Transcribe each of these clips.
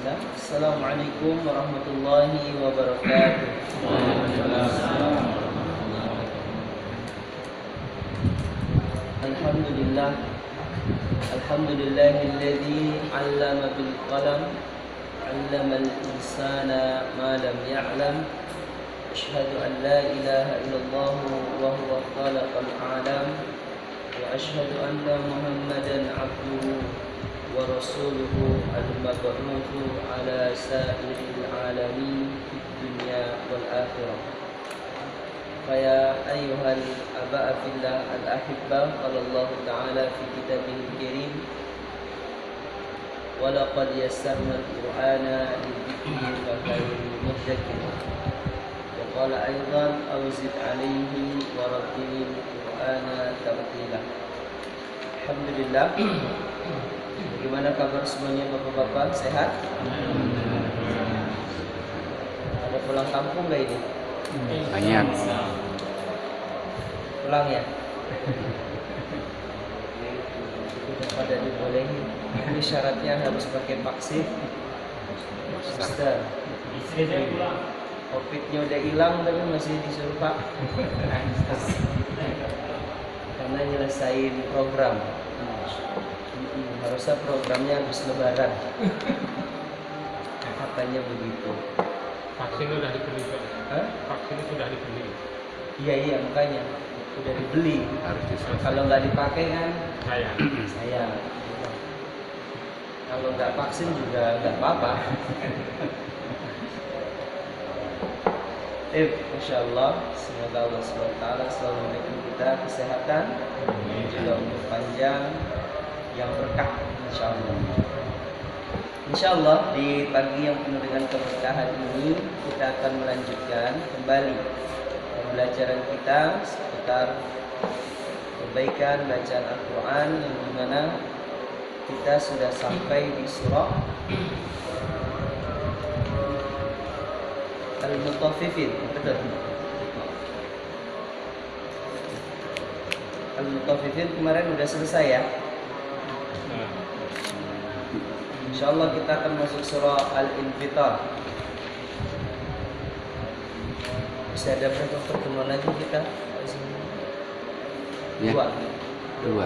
Assalamualaikum warahmatullahi wabarakatuh. Alhamdulillah. Alhamdulillahilladzi 'allama bil qalam 'allamal insana ma lam ya'lam. Asyhadu an la ilaha illallah wa huwa khalaqal alam wa asyhadu anna Muhammadan 'abduhu wa rasuluhu al-mab'utsu ala sa'iril alamin fid dunya wal akhirah. Faya ayyuhal aba'a fillah al-ahibba, qala Allah ta'ala fi kitabihil karim, wa laqad yassarna al-qur'ana lidhikri fahal mudzakir. Wa qala aidan awzid 'alaihi wa rattilil qur'ana tartila. Alhamdulillah. Bagaimana kabar semuanya bapak-bapak? Sehat? Ada pulang kampung nggak ini? Banyak. Pulang ya? Sudah pada dibolehin. Ini syaratnya harus pakai vaksin. Booster. Covid-nya udah hilang tapi masih disuruh pak. Karena nyelesain program. Harusnya programnya habis lebaran. Katanya begitu. Vaksin sudah dibeli, Pak. Hah? Vaksin sudah dibeli. Iya makanya udah dibeli. Harus diselesaikan. Kalau nggak dipakai kan Saya. Kalau nggak vaksin juga nggak apa-apa. Masya Allah, semoga Allah SWT selalu memberikan kita kesehatan, juga umur panjang yang berkah, insya Allah. Insya Allah di pagi yang penuh dengan keberkahan ini kita akan melanjutkan kembali pembelajaran kita seputar perbaikan bacaan Al-Quran, yang dimana kita sudah sampai di surah Al-Mutaffifin. Betul. Al-Mutaffifin kemarin udah selesai ya. InsyaAllah kita akan masuk surah Al-Infitar. Bisa ada berapa pertemuan lagi kita? Ya. Dua.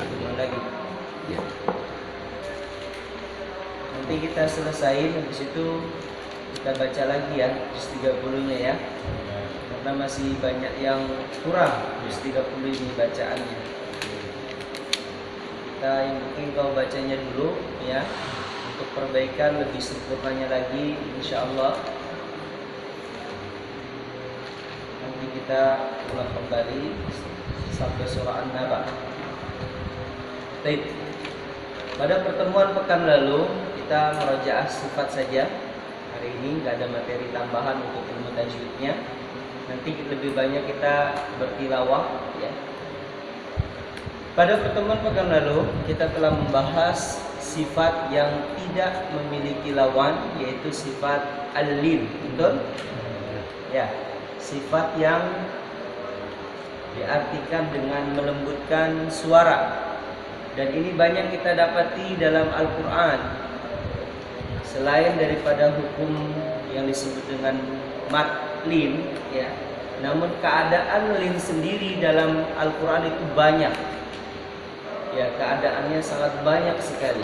Pertemuan lagi. Ya. Nanti kita selesaiin, habis itu kita baca lagi ya, juz 30-nya ya. Karena masih banyak yang kurang juz 30 ini bacaannya. Kita yang penting kau bacanya dulu ya. Untuk perbaikan lebih sempurnanya lagi, insya Allah nanti kita ulang kembali sampai surah An-Naba. Baik. Pada pertemuan pekan lalu kita merajaah sifat saja. Hari ini nggak ada materi tambahan untuk ilmu tajwidnya. Nanti lebih banyak kita bertilawah ya. Pada pertemuan pekan lalu kita telah membahas sifat yang tidak memiliki lawan, yaitu sifat al-lin. Betul? Ya, sifat yang diartikan dengan melembutkan suara. Dan ini banyak kita dapati dalam Al-Quran. Selain daripada hukum yang disebut dengan mad lin, ya, namun keadaan lin sendiri dalam Al-Quran itu banyak. Ya, keadaannya sangat banyak sekali.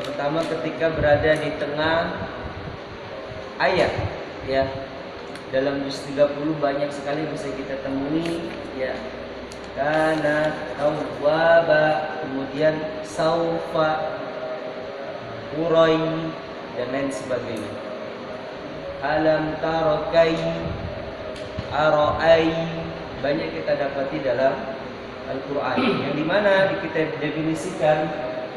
Terutama ketika berada di tengah ayat, ya. Dalam juz 30 banyak sekali bisa kita temui, ya. Kana tawwaba, kemudian saufa, urai, dan lain sebagainya. Alam tarokai, aroai, banyak kita dapati dalam Al-Quran, yang dimana kita definisikan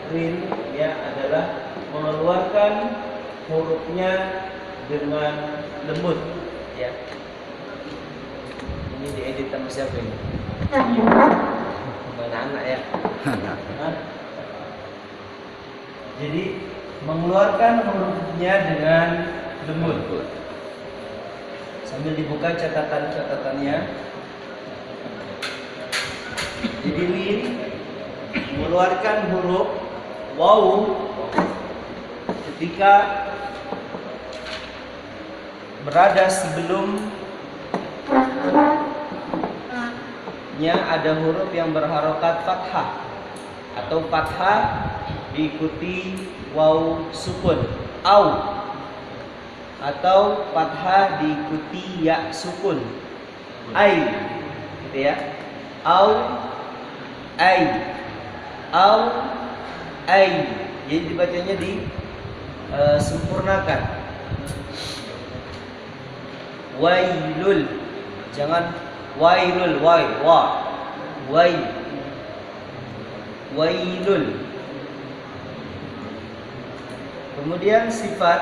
rin ya adalah mengeluarkan hurufnya dengan lembut ya. Ini diedit sama siapa ini? Mana anak ya? Jadi mengeluarkan hurufnya dengan lembut. Sambil dibuka catatan-catatannya. Jadi lin mengeluarkan huruf waw ketika berada sebelumnya ada huruf yang berharokat fathah atau fathah diikuti waw sukun, au, atau fathah diikuti ya sukun, ai, gitu ya, au, ai, au, ai. Jadi dibacanya sempurnakan. Wailul, jangan wailul, wailul. Kemudian sifat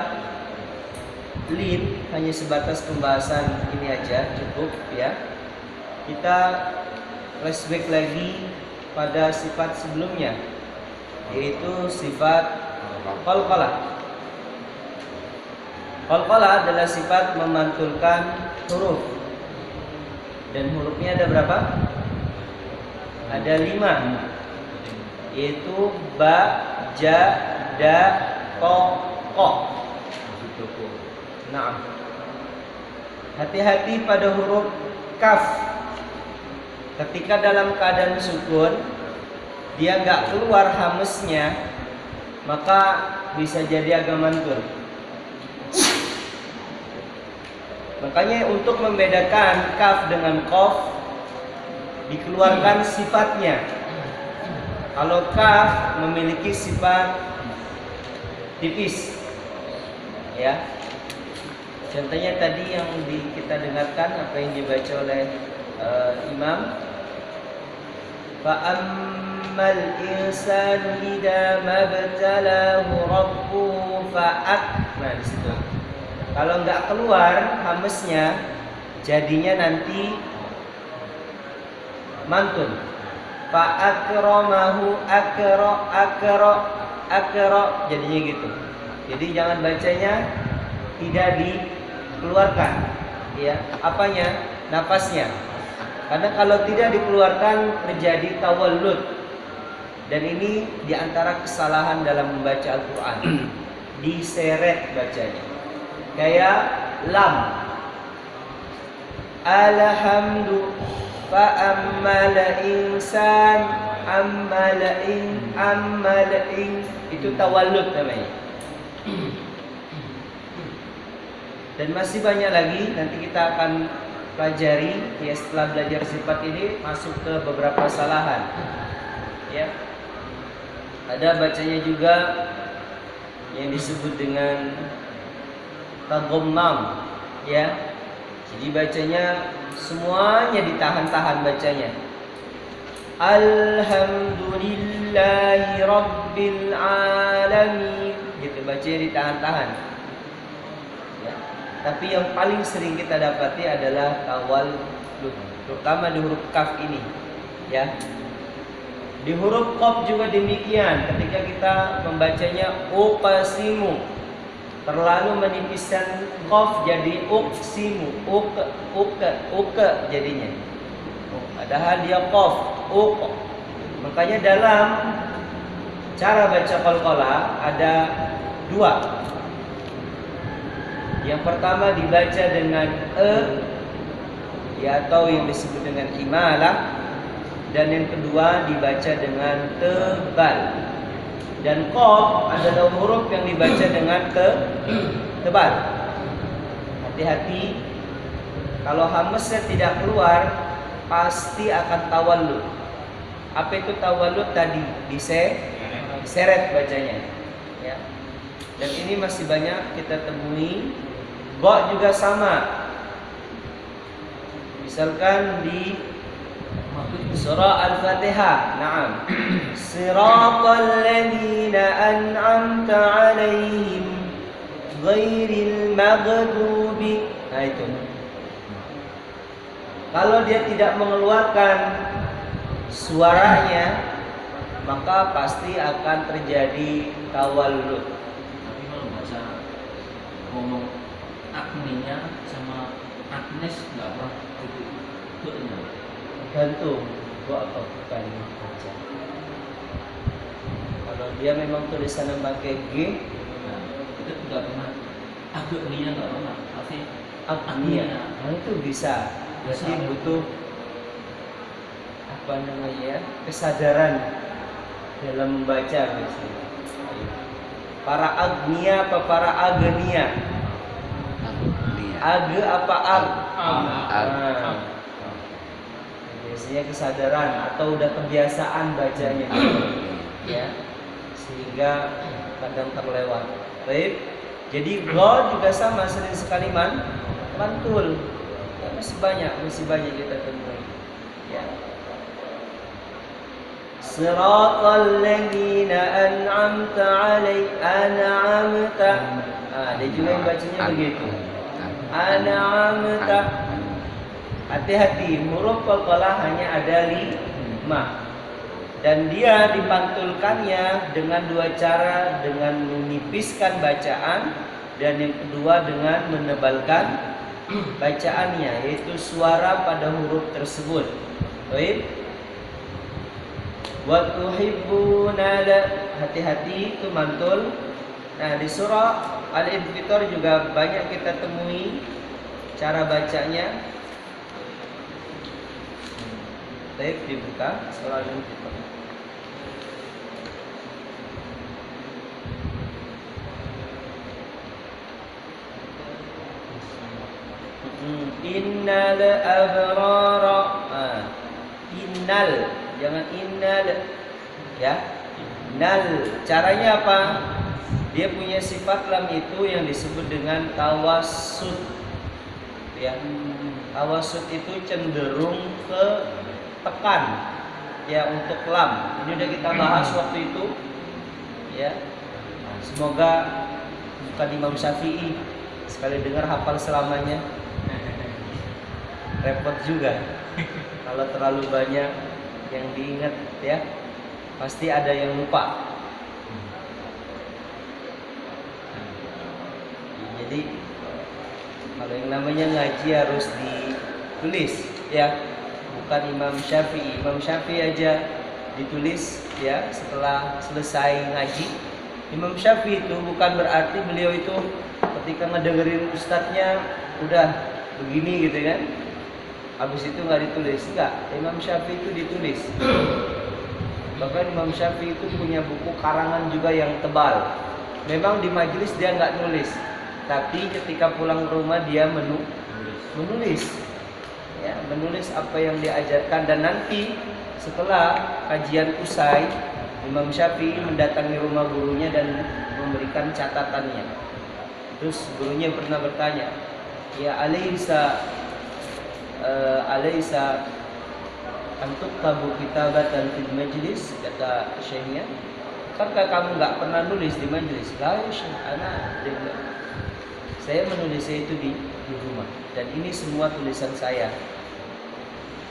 lin hanya sebatas pembahasan ini aja, cukup ya. Kita flashback lagi pada sifat sebelumnya, yaitu sifat qalqalah. Qalqalah adalah sifat memantulkan huruf. Dan hurufnya ada berapa? Ada 5, yaitu ba, ja, da, to, ko. Nah, hati-hati pada huruf kaf. Ketika dalam keadaan sukun, dia nggak keluar hamesnya, maka bisa jadi agak mantul. Makanya untuk membedakan kaf dengan qaf, dikeluarkan sifatnya. Kalau kaf memiliki sifat tipis, ya. Contohnya tadi yang kita dengarkan apa yang dibaca oleh imam. Fa'ammal insanu idza mabtalahu rabbuhu nah di situ. Kalau nggak keluar hamesnya, jadinya nanti mantun. Fa'akramahu akra jadinya gitu. Jadi jangan bacanya tidak dikeluarkan, ya. Apanya? Nafasnya. Karena kalau tidak dikeluarkan terjadi tawallud. Dan ini diantara kesalahan dalam membaca Al-Quran. Diseret bacanya. Kayak lam. Alhamdu fa'ammala insan ammala'in itu tawallud namanya. Dan masih banyak lagi, nanti kita akan pelajari ya. Setelah belajar sifat ini masuk ke beberapa kesalahan, ya. Ada bacanya juga yang disebut dengan taghammam, ya. Jadi bacanya semuanya ditahan-tahan bacanya. Alhamdulillahi rabbil alamin, gitu bacanya ditahan-tahan. Ya. Tapi yang paling sering kita dapati adalah tawallud, terutama di huruf kaf ini, ya. Di huruf qaf juga demikian. Ketika kita membacanya uqasimu, terlalu menipiskan qaf jadi uqsimu, uke jadinya. Padahal dia qaf, uq. Makanya dalam cara baca qalqalah ada 2. Yang pertama dibaca dengan ya, atau yang disebut dengan imalah. Dan yang kedua dibaca dengan tebal. Dan qaf adalah huruf yang dibaca dengan tebal. Hati-hati, kalau hamzah tidak keluar pasti akan tawallud. Apa itu tawallud tadi? Diseret bacanya, ya. Dan ini masih banyak kita temui. Ba juga sama. Misalkan di surah Al-Fatihah, na'am. Siratal ladzina an'amta 'alaihim ghairil maghdubi. Nah itu. Kalau dia tidak mengeluarkan suaranya, maka pasti akan terjadi tawallud. Tapi kalau bahasa ngomong Agninya sama Agnes nggak pernah betul. Gantung gua atau bukan baca. Kalau dia memang tulisannya pakai G, Nah, itu nggak pernah Agninya nggak pernah. Tapi agnia. Nah, itu bisa. Jadi butuh apa namanya ya, kesadaran dalam membaca biasanya. Para agnia apa para agnia? Agnia. Age apa ag? Ag. Nah, biasanya kesadaran atau udah kebiasaan bacanya, ya, sehingga kadang terlewat. Baik. Jadi gol juga sama, sering sekali mantul. Ya, masih banyak kita temui. Ya. Siratal ladzina an'amta an'amta. Dia juga yang bacanya begitu. An'amta. Hati-hati, huruf qalqalah hanya ada 5. Dan dia dipantulkannya dengan 2 cara, dengan menipiskan bacaan dan yang kedua dengan menebalkan bacaannya, yaitu suara pada huruf tersebut. Baik. Wa tuhibbuna, hati-hati itu mantul. Nah, di surah Al-Infitar juga banyak kita temui cara bacanya. Baik, dibuka surah Al-Infitar. Innal abrara. Innal, jangan innal, ya. Nal, caranya apa? Dia punya sifat lam itu yang disebut dengan tawassut, ya. Tawassut itu cenderung ke tekan, ya, untuk lam. Ini udah kita bahas waktu itu, ya. Semoga bukan Imam Syafi'i sekali dengar hafal selamanya. Repot juga kalau terlalu banyak yang diingat, ya, pasti ada yang lupa. Jadi kalau yang namanya ngaji harus ditulis, ya, bukan Imam Syafi'i. Imam Syafi'i aja ditulis, ya, setelah selesai ngaji. Imam Syafi'i itu bukan berarti beliau itu ketika ngedengerin ustadznya udah begini gitu kan, habis itu nggak ditulis. Enggak, Imam Syafi'i itu ditulis. Bahkan Imam Syafi'i itu punya buku karangan juga yang tebal. Memang di majelis dia nggak nulis, tapi ketika pulang ke rumah dia menulis, ya, menulis apa yang diajarkan. Dan nanti setelah kajian usai, Imam Syafi'i mendatangi rumah gurunya dan memberikan catatannya. Terus gurunya pernah bertanya, ya alaysa antuk tabu kitabatan fil majlis, kata syekhnya, kankah kamu nggak pernah nulis di majlis? La syekh, saya menulisnya itu di rumah, dan ini semua tulisan saya.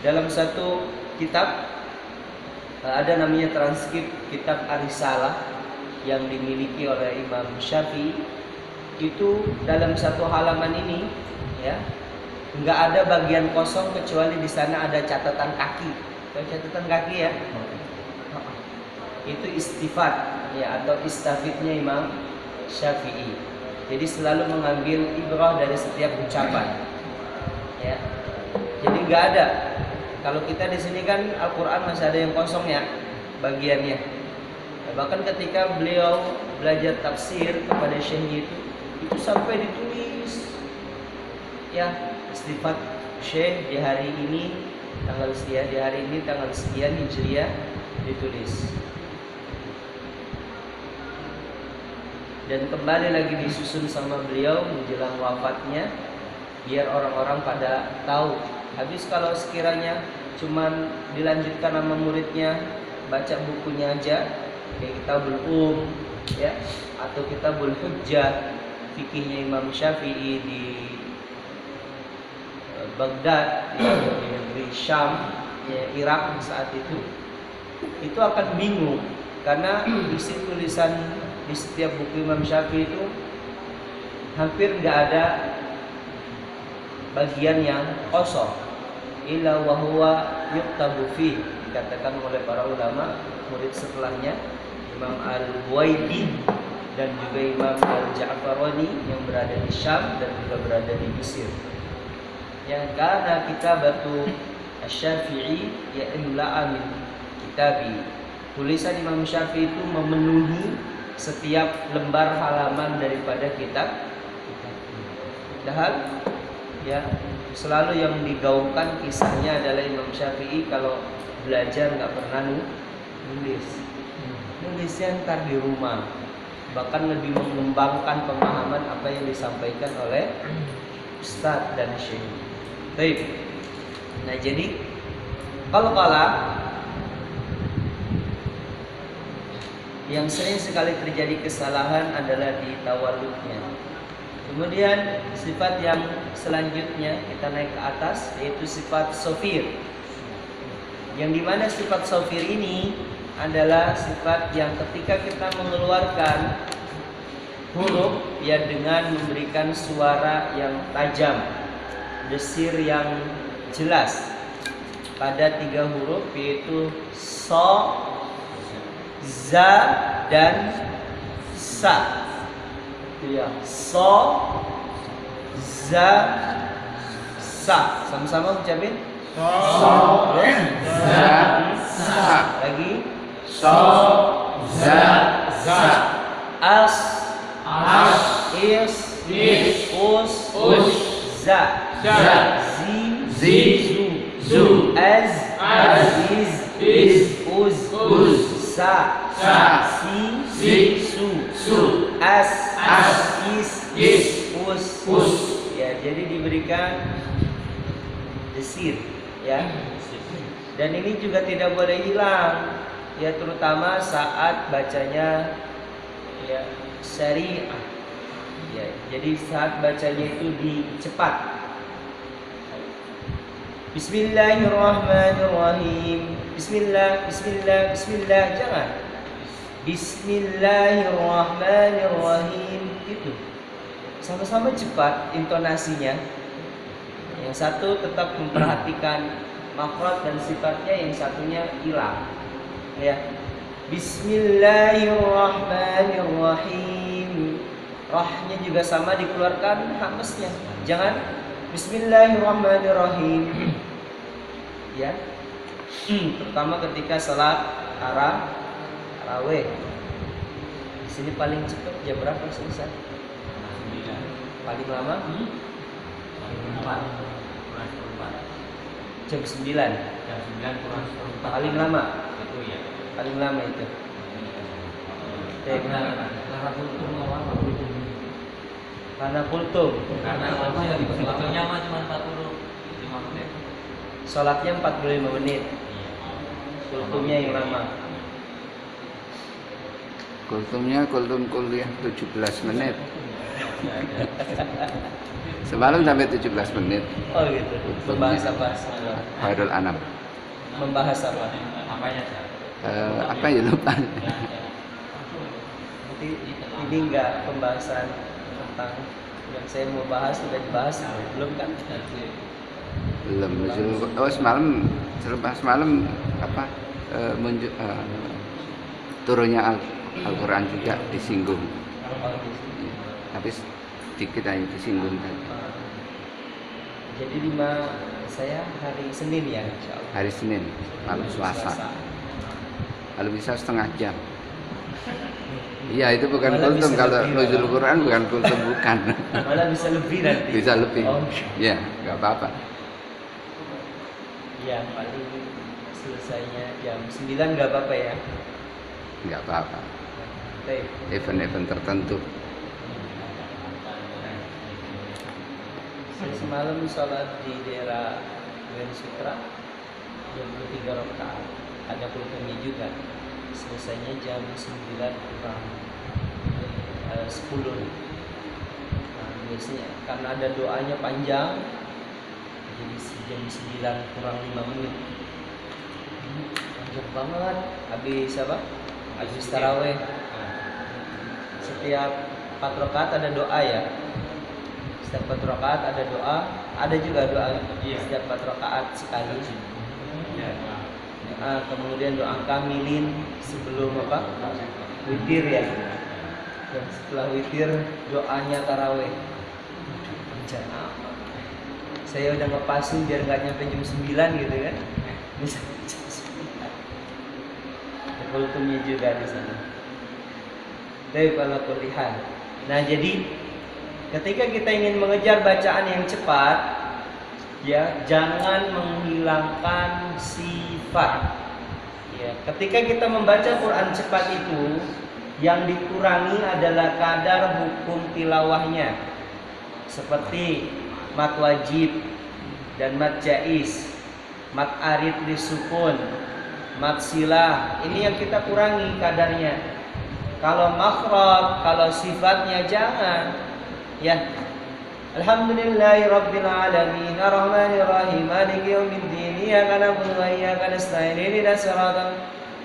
Dalam satu kitab ada namanya transkrip kitab Ar-Risalah yang dimiliki oleh Imam Syafi'i. Itu dalam satu halaman ini, ya, nggak ada bagian kosong kecuali di sana ada catatan kaki. Catatan kaki, ya, itu istifad, ya, atau istafidnya Imam Syafi'i. Jadi selalu mengambil ibrah dari setiap ucapan, ya. Jadi nggak ada. Kalau kita di sini kan Al-Quran masih ada yang kosong, ya, bagiannya. Ya, bahkan ketika beliau belajar tafsir kepada syekhnya itu sampai ditulis, ya, istifat syekh di hari ini tanggal sekian, di hari ini tanggal sekian Hijriah, ditulis. Dan kembali lagi disusun sama beliau menjelang wafatnya, biar orang-orang pada tahu. Habis kalau sekiranya cuman dilanjutkan sama muridnya, baca bukunya aja, kayak Kitabul ya, atau Kitabul Hujjah, fikihnya Imam Syafi'i di Baghdad, ya, di negeri Syam, ya, Irak saat itu akan bingung karena isi tulisan di setiap buku Imam Syafi'i itu hampir nggak ada bagian yang kosong, illa wa huwa yuktabu fi, dikatakan oleh para ulama murid setelahnya, Imam Al-Buwaidi dan juga Imam Al-Ja'farani yang berada di Syam dan juga berada di Mesir. Yang kana kitabatu Asy-Syafi'i ya imla'a min kitabi. Tulisan Imam Syafi'i itu memenuhi setiap lembar halaman daripada kitab. Padahal ya selalu yang digaungkan kisahnya adalah Imam Syafi'i kalau belajar nggak pernah nulisnya ntar di rumah, bahkan lebih mengembangkan pemahaman apa yang disampaikan oleh Ustadz dan Syekh. Baik. Nah jadi kalau yang sering sekali terjadi kesalahan adalah di tawaludnya. Kemudian sifat yang selanjutnya kita naik ke atas yaitu sifat sofir. Yang dimana sifat sofir ini adalah sifat yang ketika kita mengeluarkan huruf ya dengan memberikan suara yang tajam, desir yang jelas pada 3 huruf yaitu so, za dan sa. Ya, so, za, sa. Sama-sama ucapin. So, za, sa. Lagi. So, za, za. As, As, is, us, za, zi, zu, az, is, uz, sa, si, su, as, is, us. Ya, jadi diberikan desir, ya. Dan ini juga tidak boleh hilang, ya, terutama saat bacanya ya syariah. Ya, jadi saat bacanya itu dicepat. Bismillahirrahmanirrahim. Bismillah, jangan. Bismillahirrahmanirrahim. Gitu. Sama-sama cepat intonasinya. Yang satu tetap memperhatikan makhraj dan sifatnya, yang satunya hilang. Ya. Bismillahirrahmanirrahim. Rahnya juga sama dikeluarkan hamzahnya. Jangan Bismillahirrahmanirrahim. Ya. Terutama ketika salat tarawih. Di sini paling cepat jam berapa selesai? Paling lama? Jam 9. Paling lama. Paling lama itu. Karena kultum. Karena apa yang sebetulnya mah cuma 45 menit. Salatnya 45 menit. Kultumnya yang lama. Kultumnya kultum kuliah 17 menit. Semalam sampai 17 menit. Oh gitu. Membahas apa semalam? Khairul Anam. Membahas apa? Apanya? Apa ya lupa. Ini enggak pembahasan tentang yang saya mau bahas sudah dibahas belum kan? Belum. Oh semalam apa turunnya Al-Quran juga disinggung. Tapi sedikit aja disinggung tadi. Jadi saya hari Senin ya, insyaallah. Hari Senin, malam Selasa. Kalau bisa setengah jam. Iya itu bukan Malah kultum, bisa kalau lebih, nuzul malah. Quran bukan kultum, bukan. Malah bisa lebih nanti. Bisa lebih. Oh. Iya, nggak apa-apa. Ya paling selesainya jam 9 nggak apa-apa ya. Nggak apa-apa. Baik. Event-event tertentu. Saya semalam sholat di daerah Grand Sutra jam 3 rakaat. Ada kultumnya juga. Selesainya jam 9 kurang 10. Nah, biasanya karena ada doanya panjang, jadi jam 9 kurang 5 menit. Panjang banget. Habis apa? Habis taraweh. Setiap 4 rakaat ada doa ya. Setiap 4 rakaat ada doa. Ada juga doa setiap 4 rakaat sekali. Kemudian doa kamilin sebelum apa? Witir ya. Dan setelah witir doanya taraweh. Panjang amat. Saya udah ngepasin biar nggak nyampe jam 9 gitu kan. Bisa jam 9. Kultumnya juga di sana. Tapi kalau kulihat. Nah jadi ketika kita ingin mengejar bacaan yang cepat, ya jangan menghilangkan sifat. Ya, ketika kita membaca Quran cepat itu, yang dikurangi adalah kadar hukum tilawahnya, seperti mat wajib dan mat jaiz, mat arid disukun, mat silah. Ini yang kita kurangi kadarnya. Kalau makhraj, kalau sifatnya jangan. Ya. Alhamdulillahirabbil alamin arrahmanir rahim maliki yaumiddin iyyaka na'budu wa iyyaka nasta'in ihdinas siratal.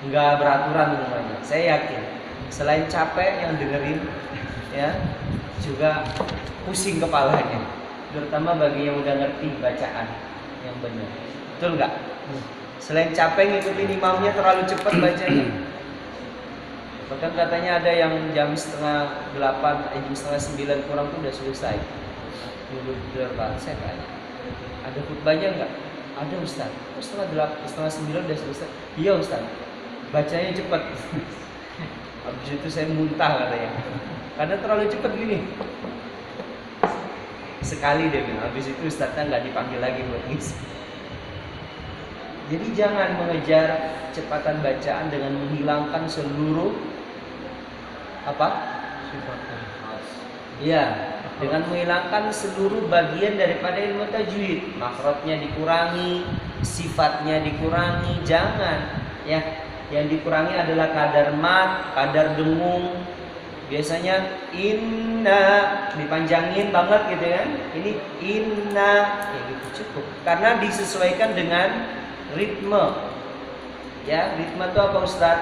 Enggak beraturan semuanya. Saya yakin. Selain capek yang dengerin ya, juga pusing kepalanya. Terutama bagi yang udah ngerti bacaan yang benar. Betul enggak? Selain capek ngikutin imamnya terlalu cepat bacanya. Bahkan katanya ada yang jam setengah 8, jam setengah 9 kurang tuh udah selesai. Dulu saya tanya, ada khutbahnya enggak? Ada Ustaz. Oh, setengah 9 udah selesai. Iya Ustaz. Bacanya cepat. Habis itu saya muntah katanya. Karena terlalu cepat gini. Sekali dia bilang, habis itu Ustaznya nggak dipanggil lagi buat ngisi. Jadi jangan mengejar kecepatan bacaan dengan menghilangkan seluruh apa? Iya, dengan menghilangkan seluruh bagian daripada ilmu tajwid. Makhrajnya dikurangi, sifatnya dikurangi, jangan. Ya, yang dikurangi adalah kadar mat, kadar dengung. Biasanya inna dipanjangin banget gitu kan. Ini inna kayak gitu cukup. Karena disesuaikan dengan ritme. Ya, ritme itu apa Ustaz?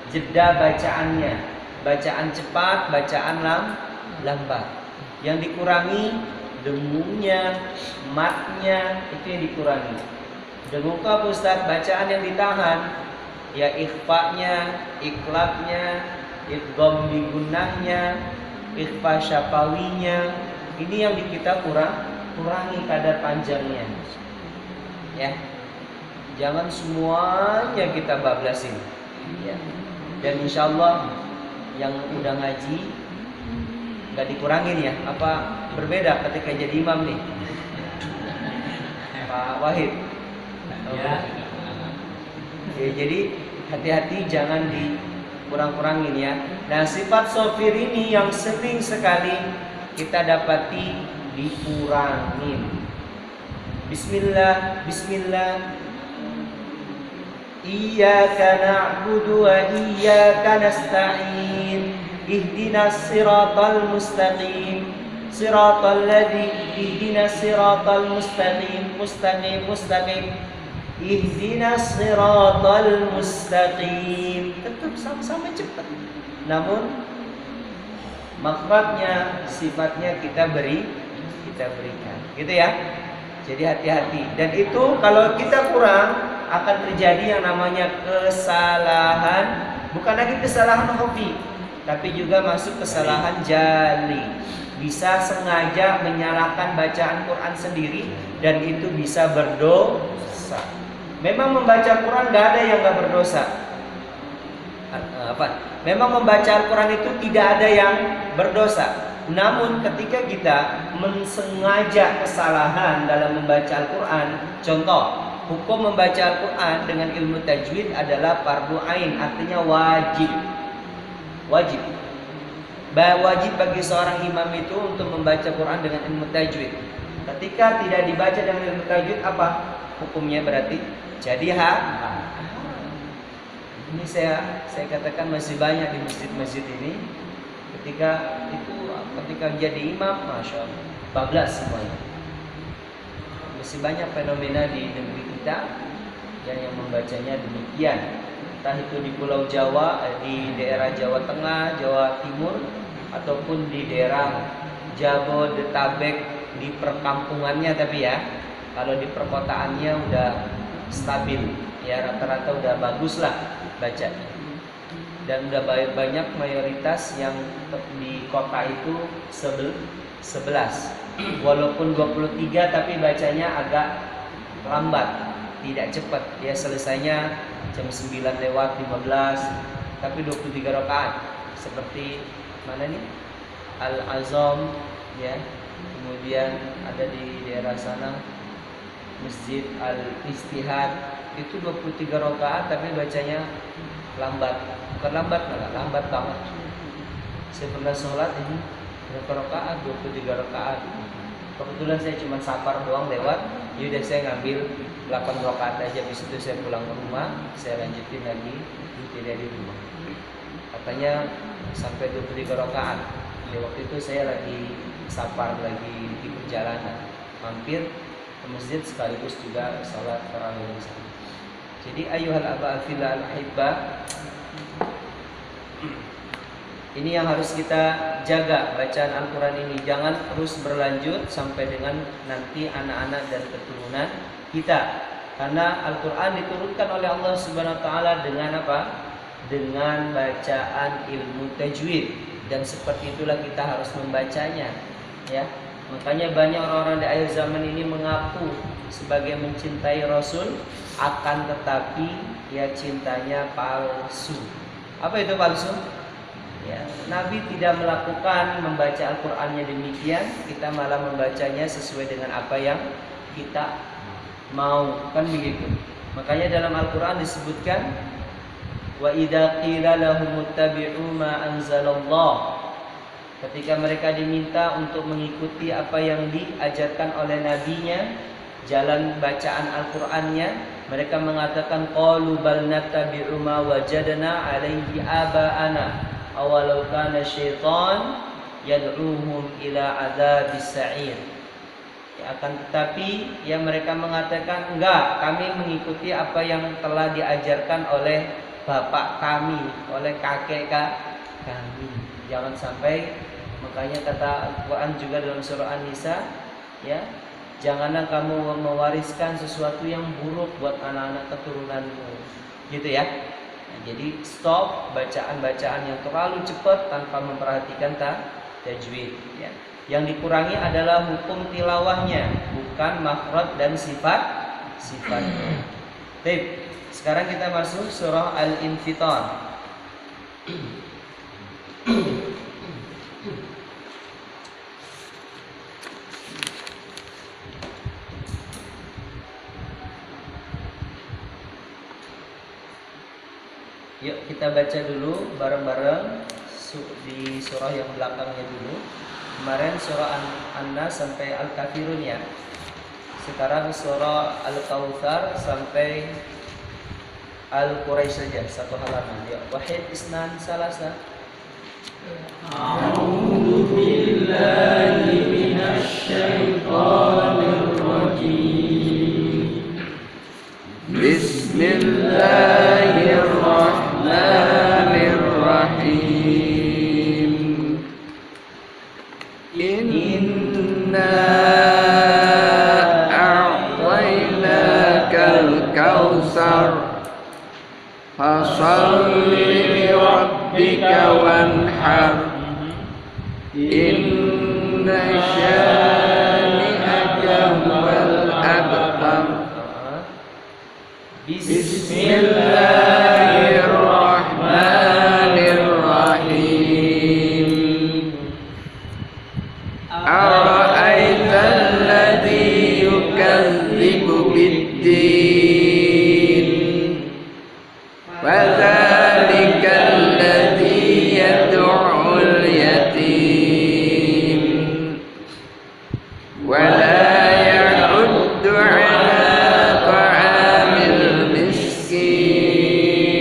Jeda bacaannya. Bacaan cepat, bacaan lambat. Yang dikurangi dengungnya, matnya, itu yang dikurangi. Dengung apa Ustaz? Bacaan yang ditahan. Ya ikhfa'nya, iklabnya, idgham bi gunnahnya, ikhfa syafawinya. Ini yang kita kurangi kadar panjangnya. Ya. Jangan semuanya kita bablasin. Ya. Dan insyaallah yang udah ngaji nggak dikurangin ya. Apa berbeda ketika jadi imam nih? Pak Wahid. Ya. Ya, jadi hati-hati jangan dikurang-kurangin ya. Nah sifat sofir ini yang sering sekali kita dapati dikurangin. Bismillah, Bismillah. Iyyaka na'budu wa iyyaka nasta'in. Ihdinas siratal mustaqim. Siratal ladzi ihdinas siratal mustaqim. Mustaqim. Ihdinas siratal mustaqim. Tetap sama-sama cepat. Namun makhrajnya, sifatnya kita berikan. Gitu ya. Jadi hati-hati. Dan itu kalau kita kurang akan terjadi yang namanya kesalahan. Bukan lagi kesalahan khafi, tapi juga masuk kesalahan jali. Bisa sengaja menyalahkan bacaan Quran sendiri dan itu bisa berdosa. Memang membaca Quran gak ada yang gak berdosa. Memang membaca Al-Quran itu tidak ada yang berdosa. Namun ketika kita mensengaja kesalahan dalam membaca Al-Quran, contoh, hukum membaca Al-Quran dengan ilmu tajwid adalah fardu ain, artinya wajib. Wajib bagi seorang imam itu untuk membaca Quran dengan ilmu tajwid. Ketika tidak dibaca dengan ilmu tajwid, apa hukumnya berarti? Jadi ini saya katakan masih banyak di masjid-masjid ini. Ketika jadi imam, masya Allah, bablas semuanya. Masih banyak fenomena di negeri kita yang membacanya demikian. Entah itu di Pulau Jawa, di daerah Jawa Tengah, Jawa Timur, ataupun di daerah Jabodetabek di perkampungannya. Tapi ya, kalau di perkotaannya udah stabil, ya rata-rata udah bagus lah bacanya. dan udah banyak mayoritas yang di kota itu 11. Walaupun 23 tapi bacanya agak lambat, tidak cepat. Dia selesainya jam 9:15 tapi 23 rakaat. Seperti mana nih? Al-Azam ya. Kemudian ada di daerah sana Masjid Al-Istihad itu 23 rakaat tapi bacanya lambat. Bukan lambat, malah lambat banget. Saya pernah sholat ini berapa rakaat? 23 rakaat. Kebetulan saya cuma safar doang lewat. Yaudah saya ngambil 8 rakaat aja. Habis itu saya pulang ke rumah, saya lanjutin lagi tidak di rumah. Katanya sampai 23 rakaat. Ya, waktu itu saya lagi safar, lagi di perjalanan, mampir ke masjid sekaligus juga salat tarawih di sana. Jadi ayuhal aba fillah al-hibbah, ini yang harus kita jaga bacaan Al-Quran ini. Jangan terus berlanjut sampai dengan nanti anak-anak dan keturunan kita. Karena Al-Quran diturunkan oleh Allah Subhanahu wa taala dengan apa? Dengan bacaan ilmu tajwid, dan seperti itulah kita harus membacanya, ya. Makanya banyak orang-orang di akhir zaman ini mengaku sebagai mencintai Rasul, akan tetapi ya cintanya palsu. Apa itu palsu? Ya, Nabi tidak melakukan membaca Al-Qur'annya demikian, kita malah membacanya sesuai dengan apa yang kita mau, kan begitu. Makanya dalam Al-Qur'an disebutkan wa idza qila lahum ittabi'u ma anzalallah. Ketika mereka diminta untuk mengikuti apa yang diajarkan oleh nabinya, jalan bacaan Al-Qur'annya, mereka mengatakan qalu bal nattabi'u ma wajadna 'alaihi aba'ana awalau kana syaitan yad'uhum ila adzabis sa'ir. Ya, akan tetapi ya mereka mengatakan enggak, kami mengikuti apa yang telah diajarkan oleh bapak kami, oleh kakek kami. Jangan sampai, makanya kata Al-Quran juga dalam surah An-Nisa, ya, janganlah kamu mewariskan sesuatu yang buruk buat anak-anak keturunanmu, gitu ya. Nah, jadi stop bacaan-bacaan yang terlalu cepat tanpa memperhatikan tajwid, ya. Yang dikurangi adalah hukum tilawahnya, bukan makhraj dan sifatnya. Baik, sekarang kita masuk surah Al-Infitar. Yuk kita baca dulu bareng-bareng di surah yang belakangnya dulu. Kemarin surah An-Nas sampai Al-Kafirun ya. Sekarang surah Al-Kautsar sampai Al-Quraisy saja, satu halaman. Ya, wahid isnan salasa. A'udzu billahi minasy syaithanir rajim. Bismillahirrahmanirrahim. Inna a'tainakal kautsar fasalli li rabbika wanhar. Inna syani'aka huwal abtar. Bismillahirrahmanirrahim. Ara'aital ladzi yukadzibu bid-din fadzalikal ladzi yad'ul yatim wa la ya'uddu 'ala ta'amil miskin.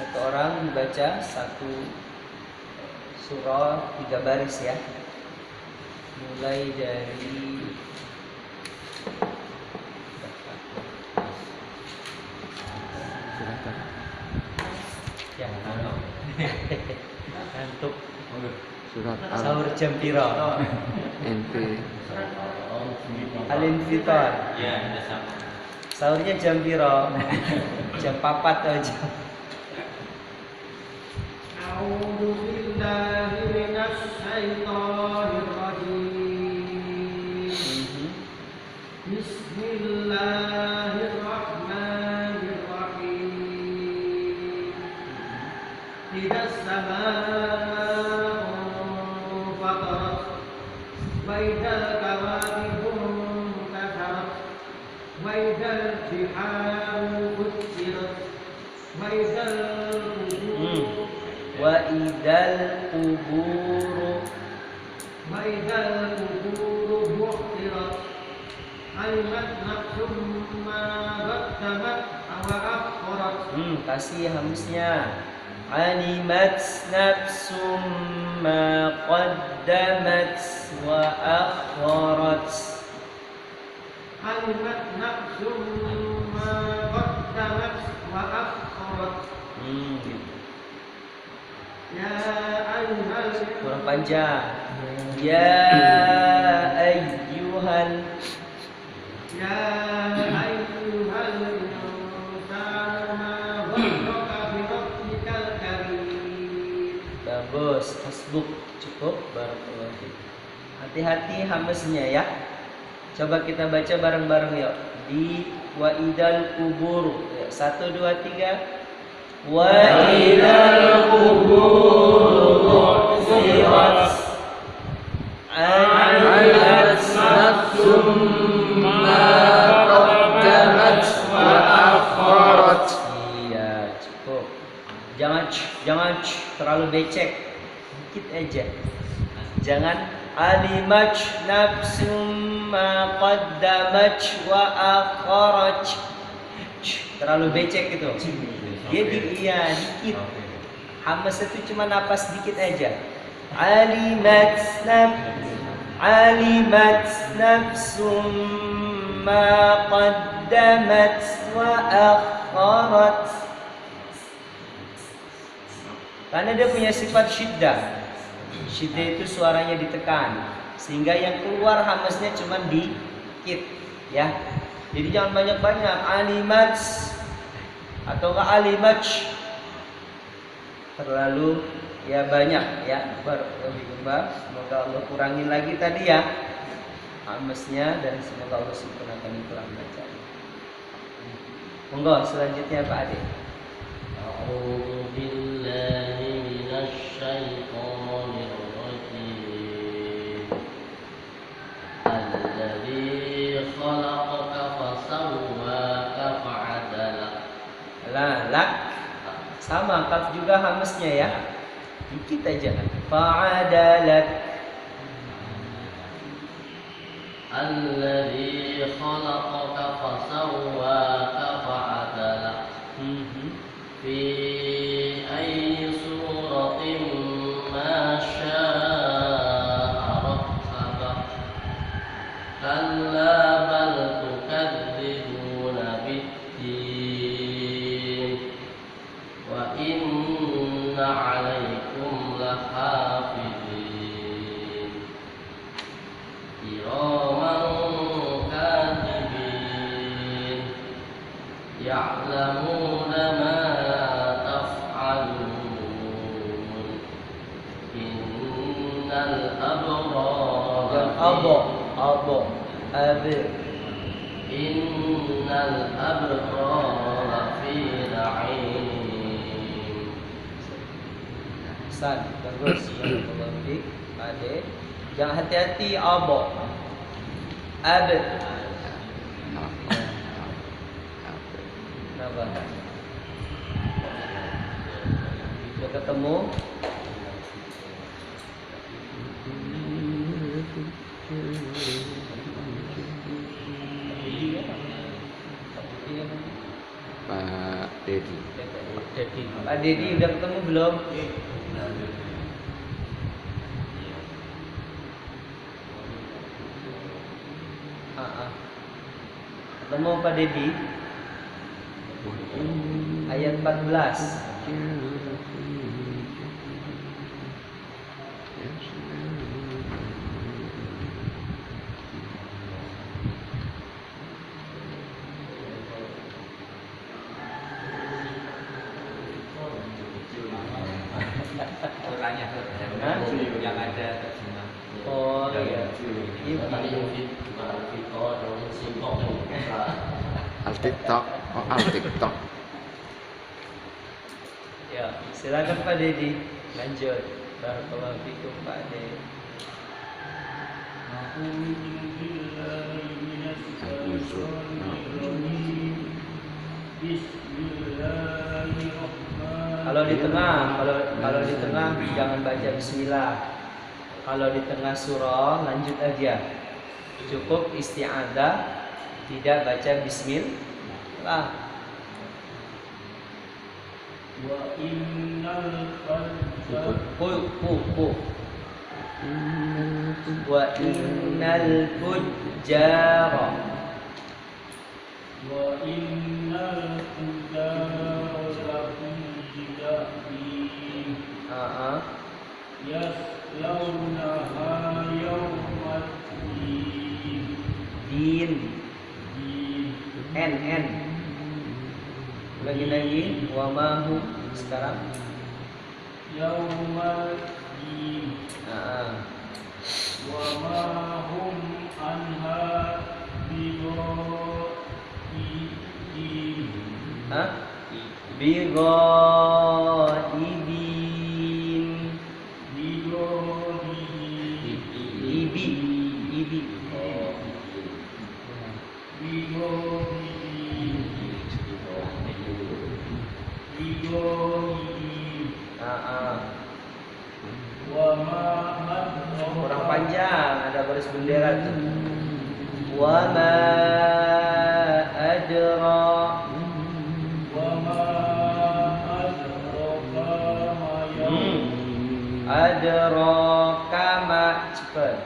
satu orang membaca satu surah 3 baris ya. Mulai dari ya, ngantuk. Surat Sahur jam piro? NP. Al-Infitar. Ya, ada sama. Sahurnya jam piro? Jam 4 aja. A'udzu billahi minasy syaithanir rajim. Bismillahirrahmanirrahim. Idas samaa'u fatarat wa idal kawakibun tasarat wa idal biharu fujirat wa idal Wa idal quburu وإذا القبور بعثرت علمت نفس ما قدمت وأخرت. Kasih hamznya. Alimat nafsum ma qaddamat wa akharat. علمت نفس ما قدمت وأخرت. يا أيها Kurang panjang. Ya ayyuhal يا أيها الإنسان ما غرك بربك الكريم. Bagus, hasbuk cukup. Barakallahu fiik. Hati-hati hamznya ya. Coba kita baca bareng-bareng yuk. Di wa idal kubur. Ya, 1 2 3. Wa idal kubur bu'thirat. Alimat nafsum ma qaddamat wa akharat. Iya, cukup. Jangan terlalu becek. Dikit aja. Jangan alimat nafsum ma qaddamat wa akharat. Terlalu becek itu. Dia dikit. Hamzah itu cuma napas dikit aja. Alimat nafsum ma qaddamat wa akharat. Karena dia punya sifat syiddah. Syiddah itu suaranya ditekan, sehingga yang keluar hamzahnya cuma dikit ya. Jadi jangan banyak-banyak. Alimat atau alimat terlalu ya banyak ya. Semoga Allah kurangin lagi tadi ya hamzahnya, dan semoga Allah sempurnakan Al-Quran bacaan. Monggo selanjutnya Pak Ade. أعوذ بالله من الشيطان الرجيم. الذي خلقك فسواك فعدلك. Lak sama kaf juga hamzahnya ya. Dikit aja. Fa'adalak. الذي خلقك فسواك فعدلك. في أي صورة ما شاء ركبك. كلا بل تكذبون بالدين وإن عليكم لحافظين كراما كاتبين يعلمون ما Abo abir. Innal abrara fi na'im. San, bagus. Barakallahu fiik. Ade. Jangan hati-hati abo. Abir. Kenapa? Sudah ketemu? Pak Dedi. Pak Dedi udah ketemu belum? Ketemu Pak Dedi? Ayat 14. Surahnya yang ada terjemah. Oh iya. Al TikTok, oh Al TikTok. Ya, silakan Pak Dedi lanjut. Barakallahu fikum Pak Dedi. Kalau di tengah jangan baca bismillah. Kalau di tengah surah lanjut aja. Cukup isti'adzah, tidak baca bismillah. Wa innal Wa innal fujjara. wa innal fujjara yaslawnaha yawmal Din. N. Lagi wa ma hum sekarang. yawmal din wa ma hum anha Bighaibin. Ibi. Kurang panjang, ada baris bendera tuh. Wa ma adra. Adraka ma cepat.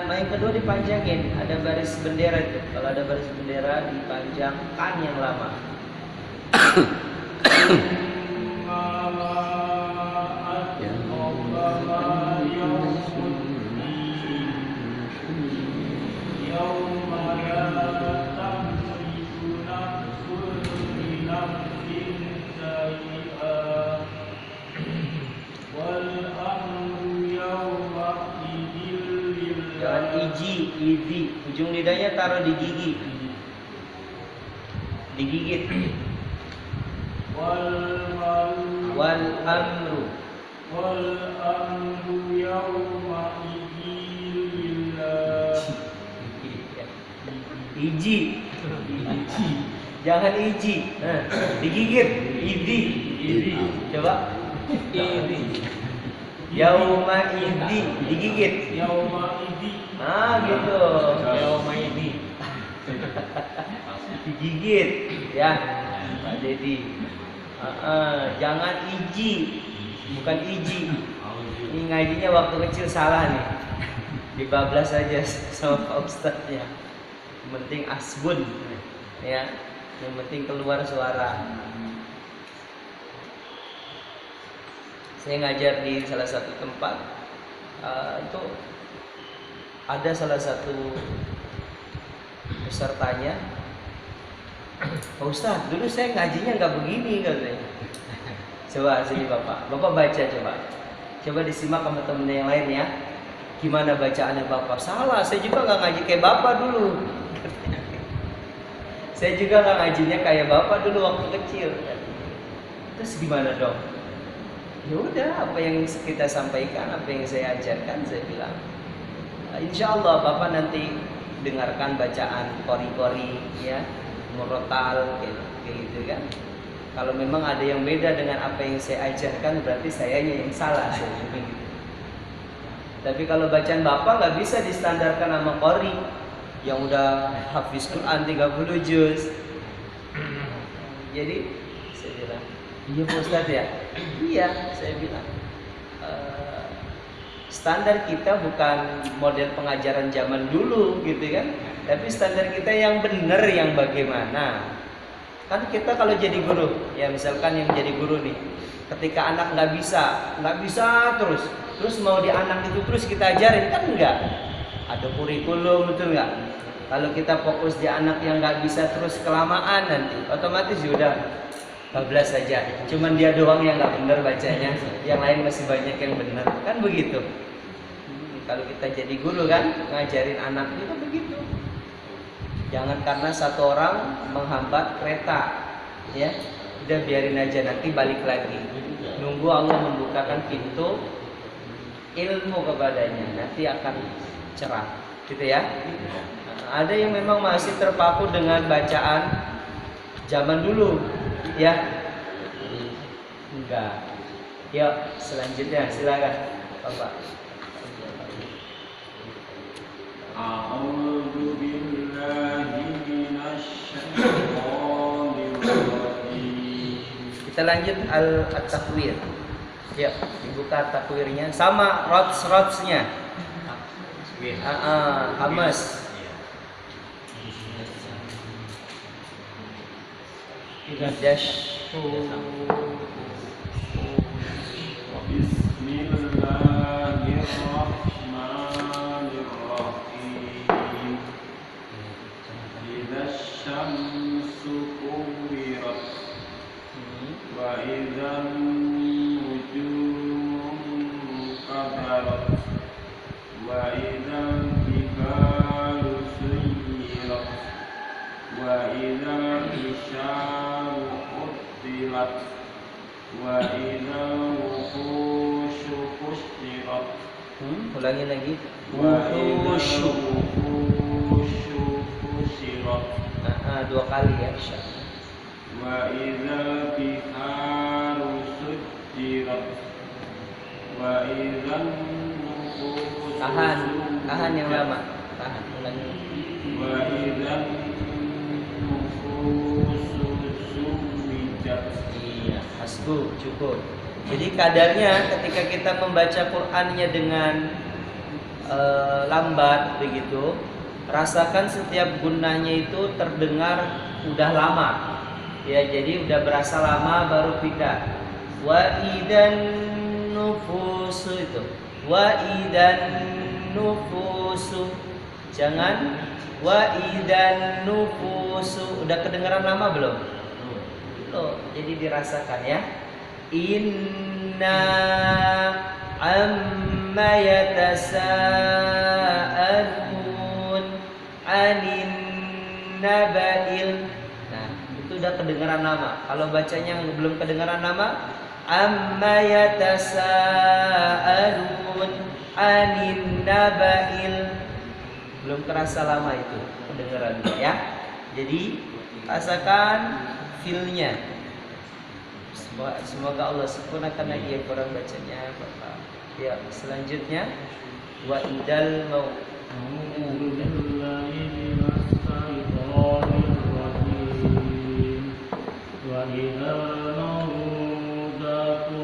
Ma yang kedua dipanjangin, ada baris bendera itu. Kalau ada baris bendera dipanjangkan yang lama. Jangan idi, ujung lidahnya taruh di gigi, digigit. Wal amru yawma idin iji, jangan iji, digigit, idi, coba, idi, yauma idi, digigit, yauma idi gitu, yauma idi, digigit, ya, Pak Dedi, jangan iji, bukan iji, ini ngajinya waktu kecil salah nih, dibablas aja sama Pak Ustadznya. Yang penting asbun, ya, yang penting keluar suara. Saya ngajar di salah satu tempat, itu ada salah satu pesertanya, Pak Ustadz, dulu saya ngajinya nggak begini katanya. Coba sini bapak baca coba disimak sama temen yang lain ya. Gimana bacaannya bapak? Salah, saya juga nggak ngaji kayak bapak dulu. Saya juga nggak ngajinya kayak bapak dulu waktu kecil. Terus gimana dong? Ya udah, apa yang kita sampaikan, apa yang saya ajarkan, saya bilang, insya Allah bapak nanti dengarkan bacaan kori-kori, ya, murotal, kayak gitu kan. Kalau memang ada yang beda dengan apa yang saya ajarkan, berarti sayanya yang salah. Gitu. Tapi kalau bacaan bapak nggak bisa distandarkan sama qori yang udah hafiz Quran 30 juz. Jadi saya bilang, iya Pak Ustadz ya? Iya, saya bilang. Standar kita bukan model pengajaran zaman dulu gitu kan, tapi standar kita yang benar yang bagaimana. Kan kita kalau jadi guru, ya misalkan yang jadi guru nih, ketika anak nggak bisa terus mau di anak itu terus kita ajarin, kan enggak. Ada kurikulum, betul nggak? Kalau kita fokus di anak yang nggak bisa terus kelamaan, nanti otomatis sudah bablas saja. Cuman dia doang yang nggak benar bacanya, yang lain masih banyak yang benar. Kan begitu. Kalau kita jadi guru kan, ngajarin anak itu begitu. Jangan karena satu orang menghambat kereta, ya. Udah biarin aja, nanti balik lagi. Nunggu Allah membukakan pintu ilmu kepadanya, nanti akan cerah, gitu ya. Ada yang memang masih terpaku dengan bacaan zaman dulu, ya. Enggak. Yuk, selanjutnya silakan, Bapak. A'udzu billahi minasyaitonir rajim. Kita lanjut al-takwir. Ya, dibuka takwirnya sama rots-rotsnya. Hamas. Dash. Bismillahirrahmanirrahim. Idza syamsu kuwirat wa idzan nujumu qadarat wa idzal jibalu suyirat wa idzal isyaru qutilat wa idzal wuhushu fushirat. Ulangi lagi. Wa idzal wuhushu fushirat. Dua kali ya, insyaallah. Wa idzal biharu sujjirat wa idzan nufusu Tahan yang lama. Tahan, ulangi. wa idzan nufusu suwijat. Iya, hasbu, cukup. Jadi kadarnya ketika kita membaca Qur'annya dengan lambat begitu, rasakan setiap gunanya itu terdengar udah lama. Ya, jadi udah berasa lama baru pindah. Wa idan nufusu itu. Wa idan nufusu. Jangan wa idan nufusu. Udah kedengaran lama belum? Belum. Jadi dirasakan ya. Inna amma yatasaalun anin naba'il. Nah, itu udah kedengaran nama. Kalau bacanya belum kedengaran nama, amma yatasaalun anin naba'il. Belum kerasa lama itu kedengarannya ya. Jadi rasakan feel-nya. Semoga Allah sempurnakan lagi yang kurang bacanya, Bapak. Ya, selanjutnya wa idal maut. Wa idzal mawudatu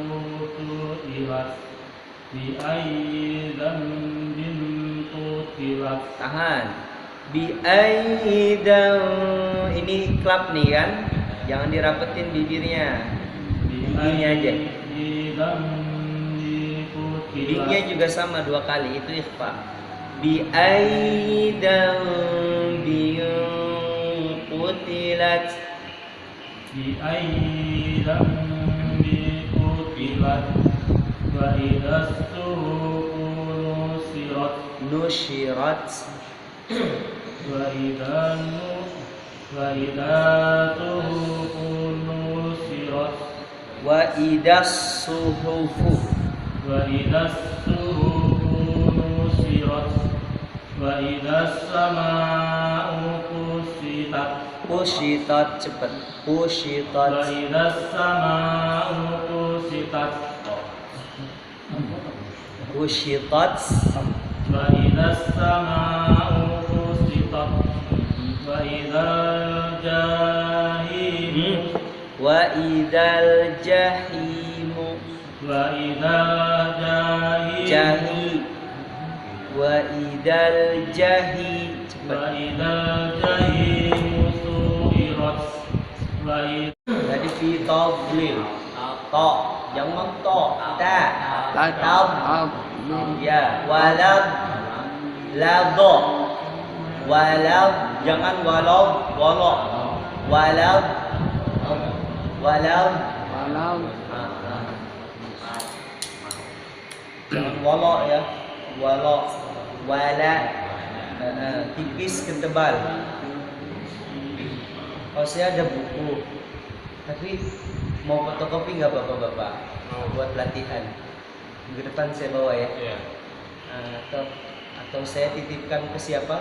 su'ilat bi ayyi dhanbin qutilat. Tahan. Bi aidan, ini klap nih kan? Jangan dirapetin bibirnya. Ini aja. Bibirnya juga sama dua kali, itu ikhfa. Bi aidan bi qutilat. Bi aidan bi qutilat wa idzas suhuf Nushirat. wa idzan wa idzatuhu nusirat Wa idas suhufu. wa idzas suhufu nusirat wa idzas samaa'u kusitat Kushitat cepat. Kushitat. وإذا السماء كشطت Kushitat. وإذا السماء كشطت وإذا الجحيم Wa idal jahimu. وإذا الجحيم Jahi. Wa idal jahi. Cepat. وإذا الجحيم سعرت وإذا Tadi fi tadlil. Ta. Jangan to. Ta. Tad. Ya. Walad. Lado. Walad. Jangan walau. Walad. Walad. Walad. Walau Jangan walak ya. Walak. Wala. Tipis ke tebal. Oh, saya ada buku. Tapi mau fotokopi nggak bapak-bapak? Buat latihan. Minggu depan saya bawa ya. Atau saya titipkan ke siapa?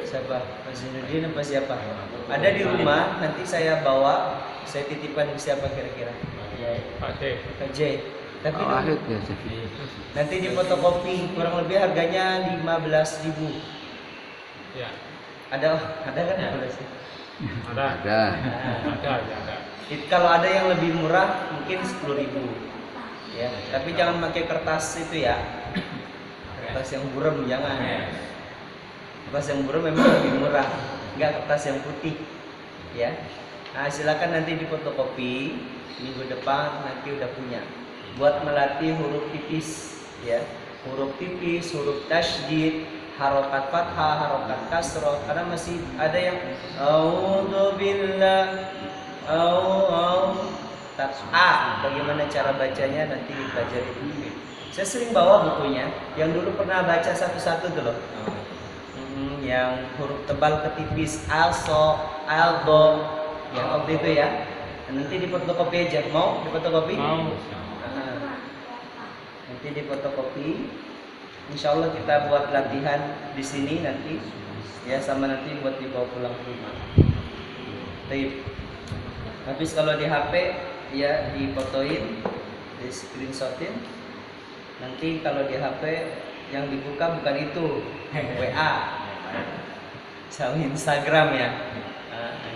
Siapa? Mas Zainuddin apa siapa? Ada di rumah, nanti saya bawa, saya titipkan ke siapa kira-kira? Pak J. Tapi Wahid ya. nanti di fotokopi kurang lebih harganya 15.000. Ya. Ada kan? Ada. Kalau ada yang lebih murah mungkin 10.000. Ya, tapi jangan pakai kertas itu ya. Kertas yang buram jangan. Kertas yang buram memang lebih murah, enggak kertas yang putih. Ya. Nah, silakan nanti di fotokopi minggu depan nanti udah punya. Buat melatih huruf tipis ya. Huruf tipis, huruf tasydid, harokat fathah, harokat kasroh, karena masih ada yang a'udzubillah bagaimana cara bacanya nanti dipelajari dulu. Saya sering bawa bukunya yang dulu pernah baca satu-satu tuh loh. Yang huruf tebal ke tipis, also, aldo, yang waktu itu ya. Nanti di fotokopi aja, mau di fotokopi? Mau. Nanti di fotokopi. Insya Allah kita buat latihan di sini nanti, ya, sama nanti buat dibawa pulang ke rumah. Baik. Habis kalau di HP ya difotoin, di screenshotin. Nanti kalau di HP yang dibuka bukan itu, WA, sama Instagram ya.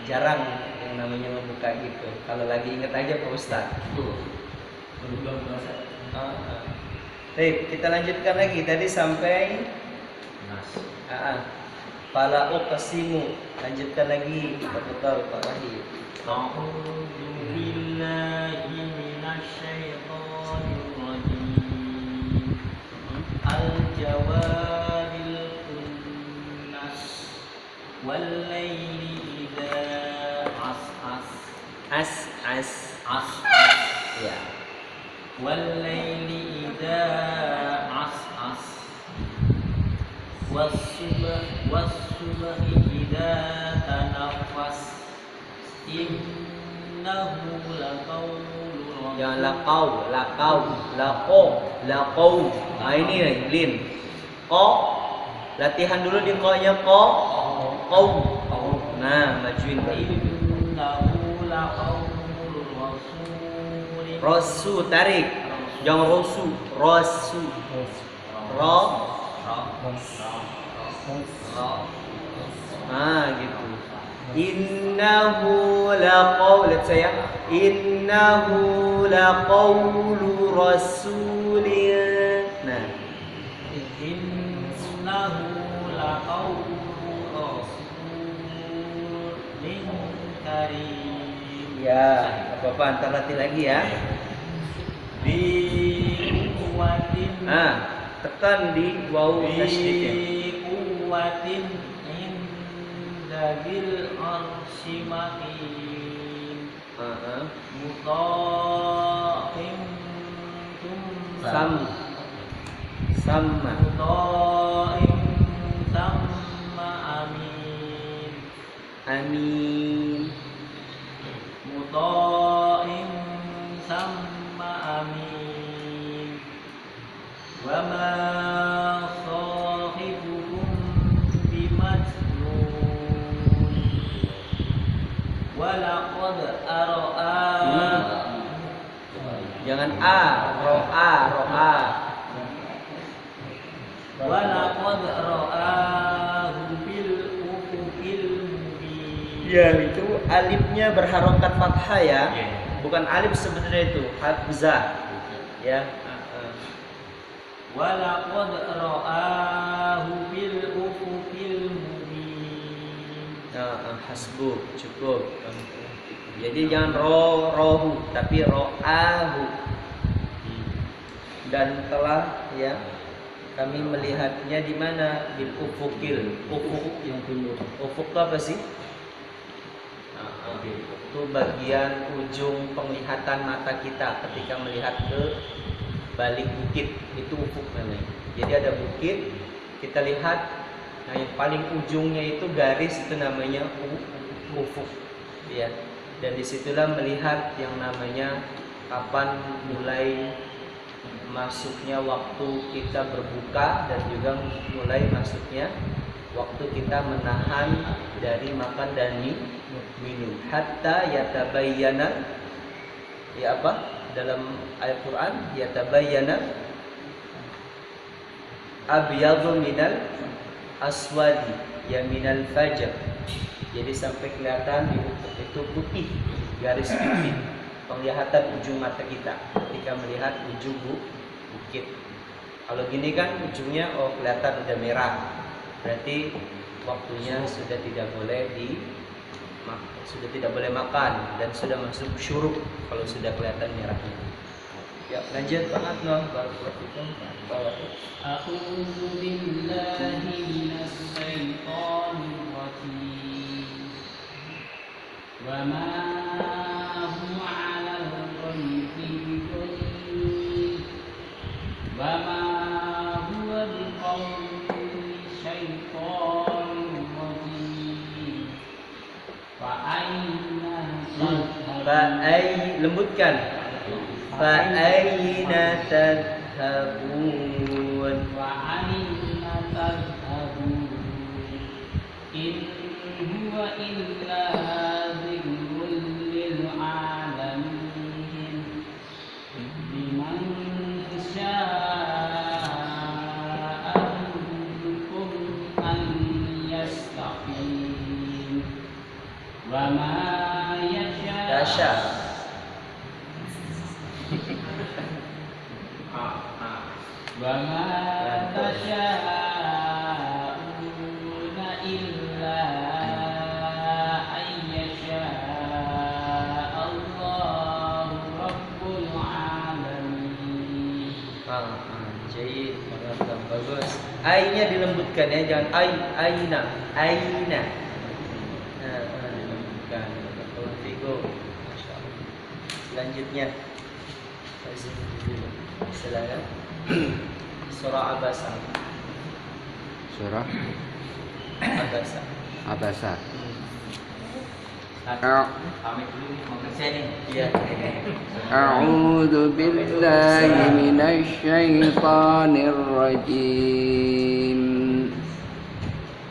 Jarang yang namanya membuka gitu. Kalau lagi inget aja Pak Ustadz. Baik, kita lanjutkan lagi. Tadi sampai Fala uqsimu. Lanjutkan lagi. Betul Pak Wahid. A'udzu billahi minasyaitonir rajim. Al-jawaril kunnas wal laili idza As. Ya. wal laili idza as'as was-subhi idza tanaffas innahu laqawlun Jangan laqau. Nah ini lin. Qa. Latihan dulu di qa-nya qa. Qau. Nah, majuin. innahu laqawlun Rasu tarik. Jangan rasu. Rasu. Ra. Gitu. Innahu laqaul. Lihat saya. Innahu laqaulu rasulin. Nah. innahu laqawlun karim. Ya, apa-apa antar latih lagi ya. Bi quwwatin Tekan di waw tasydidnya. quwwatin indagil arsy makin muta'im Sama muta'im tamma amin muta'im tamma amin wa ma sahibukum bimajnun Jangan a, ro'a, ro'a. Walaqad ra'ahu bil ufuqil mubin. Ya, itu alifnya berharokat fathah ya. Bukan alif sebenarnya itu, hamzah. Ya. Walaqad ra'ahu bil ufuqil mubin. Hasbu, cukup. Jadi jangan rohu, tapi ro'ahu. Dan telah ya kami melihatnya di mana, bil ufukil. Ufuk yang dulu. Ufuk itu apa sih? Itu bagian ujung penglihatan mata kita ketika melihat ke balik bukit, itu ufuk namanya. Jadi ada bukit, kita lihat, nah yang paling ujungnya itu garis, itu namanya ufuk, ya. Dan disitulah melihat yang namanya kapan mulai masuknya waktu kita berbuka dan juga mulai masuknya waktu kita menahan dari makan dan minum. Hatta yatabayyana, ya apa? Dalam ayat Quran, yatabayyana abyadu minal aswadi, ya minal fajr. Jadi sampai kelihatan di ufuk itu putih, garis putih, penglihatan ujung mata kita ketika melihat ujung bukit. Kalau gini kan ujungnya kelihatan udah merah, berarti waktunya sudah tidak boleh makan dan sudah masuk syuruk kalau sudah kelihatan merahnya. Ya, lanjut Pak Adno. A'udzu billahi minasy syaithanir rajim. Wa ma hum 'alal ghaibi biqadir. Wa ma huwa biqawli syaitanir rajim. Fa aina lembutkan. Fa aina tadhhabun. Wa aina tadhhabun. In huwa illa dhikrun lil alamin. Liman syaa'a minkum an yastaqim. Wa ma Dasya. Wa ma tasha'una illa ayyasha Allahu Rabbul Alamin. Jadi bagus. Ainya dilembutkan ya, jangan aina. Dilembutkan. Kalau Figo, masyaallah. Selanjutnya, silakan. Surah Abasa. Surah Abasa. Abasa. Pamit dulu nih, mau kerja nih. Iya. A'udzu billahi minasy syaithanir rajim.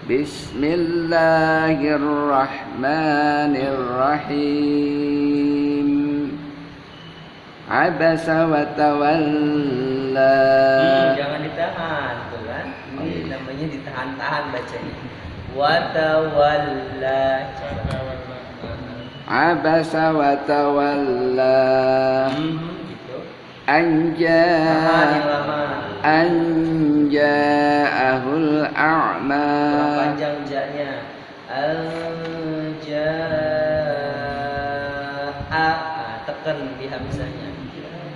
Bismillahirrahmanirrahim. Abasa wa tawalla. Jangan ditahan, tuh kan? Ini namanya ditahan-tahan bacanya. Wa tawalla. Abasa wa tawalla. Gitu. Anja Tahan yang lama. anja'ahul a'ma. Kurang panjang jaknya. Al-ja'a. Tekan di hamzahnya.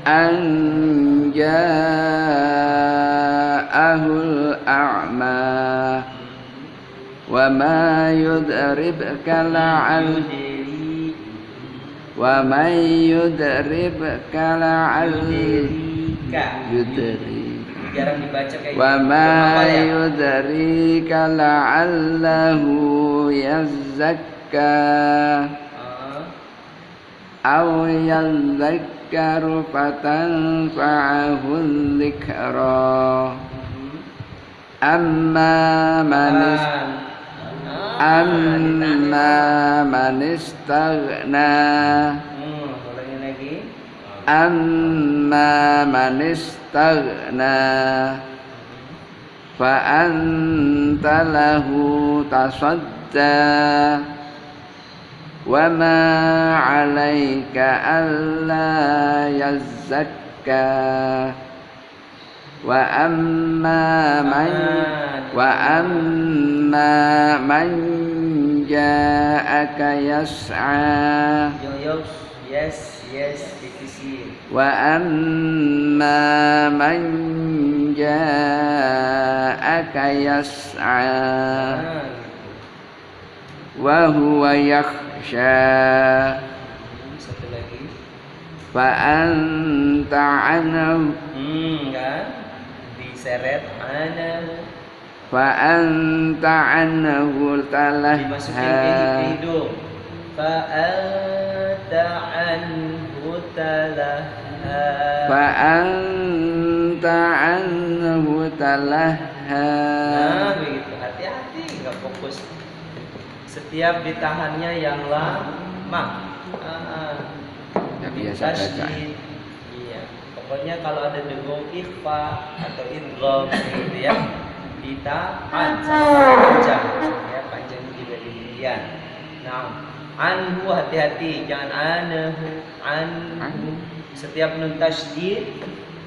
Anja'ahul a'ma. Wa ma yudribka la'al wa man yudribka la'al yudri. Jarang dibaca kayak Wa gitu. ma Hafal ya? yudrika la'allahu yazakka aw yadhakkaru fatanfa'ahu dzikra. Amma man istaghna. Ulangin lagi. amma man istaghna fa anta lahu tasadda wa ma 'alaika alla yazzakka wa amma man ja'aka yas'a wa amma man ja'aka yas'a wa huwa yakhsha Satu lagi. fa anta 'anhu Kan? Diseret anahu. fa anta 'anhu Dimasukin ke talahha hidung. Fa anta anhu talahha. fa anta 'anhu talahha. Nah, begitu. Hati-hati, nggak fokus. Setiap ditahannya yang lama. Ya, biasa baca. Tasydid. Iya. Pokoknya kalau ada dengung ikhfa atau idgham gitu ya, ditahan sama panjang. Ya, panjang juga demikian. Nah, anhu hati-hati, jangan anhu. Setiap nun tasydid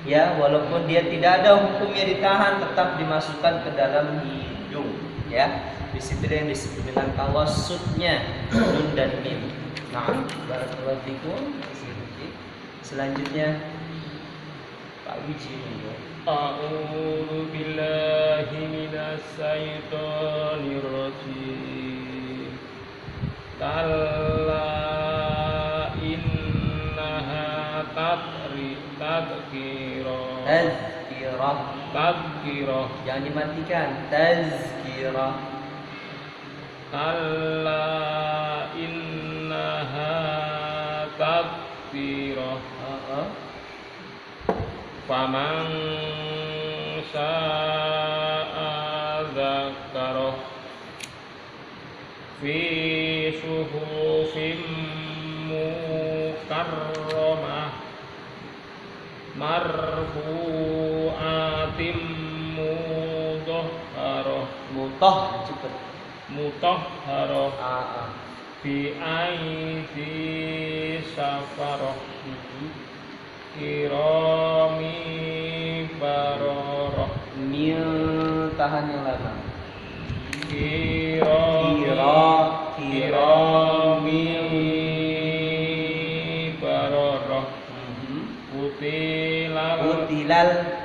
ya, walaupun dia tidak ada hukumnya ditahan, tetap dimasukkan ke dalam hidung ya. Di situ yang disebut dengan tawassutnya nun dan mim. Nah, barakallahu fikum. Selanjutnya Pak Wiji. A'udzu billahi minasy syaithanir rajim. Kalla innaha tadhkirah. Jangan dimatikan. Tazkirah. Kalla innaha tadhkirah. Faman syaa dzakara fi suhufin mukarramah marfu'atin mutahharah bi aidi safarah kirami bararah. Mil tahan yang lama. Kirami bararah.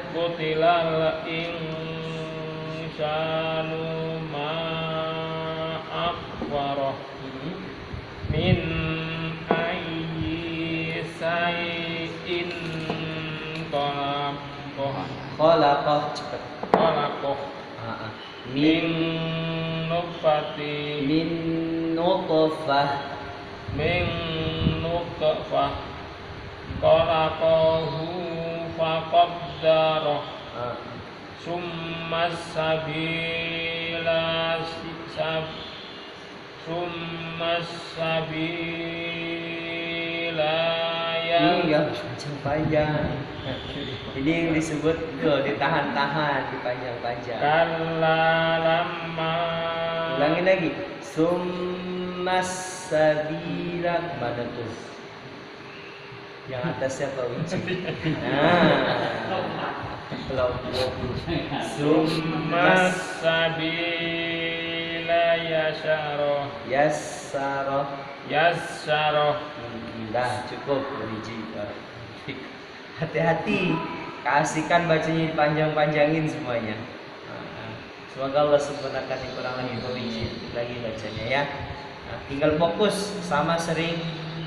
Kutilal insanu ma akwarah. Min ayyi sayyin Khalaqah cepat. khalaqah. Min nutfah khalaqahu faqaddarah. Summa sabila Ini panjang. Ini yang disebut ditahan-tahan, dipanjang-panjang. Kalla lamma Ulangin lagi. Summas sabila, mana tuh? Yang atasnya Pak Wiji. Summas sabila yassarah. Dah cukup Pak Wiji. Hati-hati, keasikan bacanya dipanjang-panjangin semuanya. Semoga Allah sempurnakan yang kurang lagi bacanya ya. Nah, tinggal fokus sama sering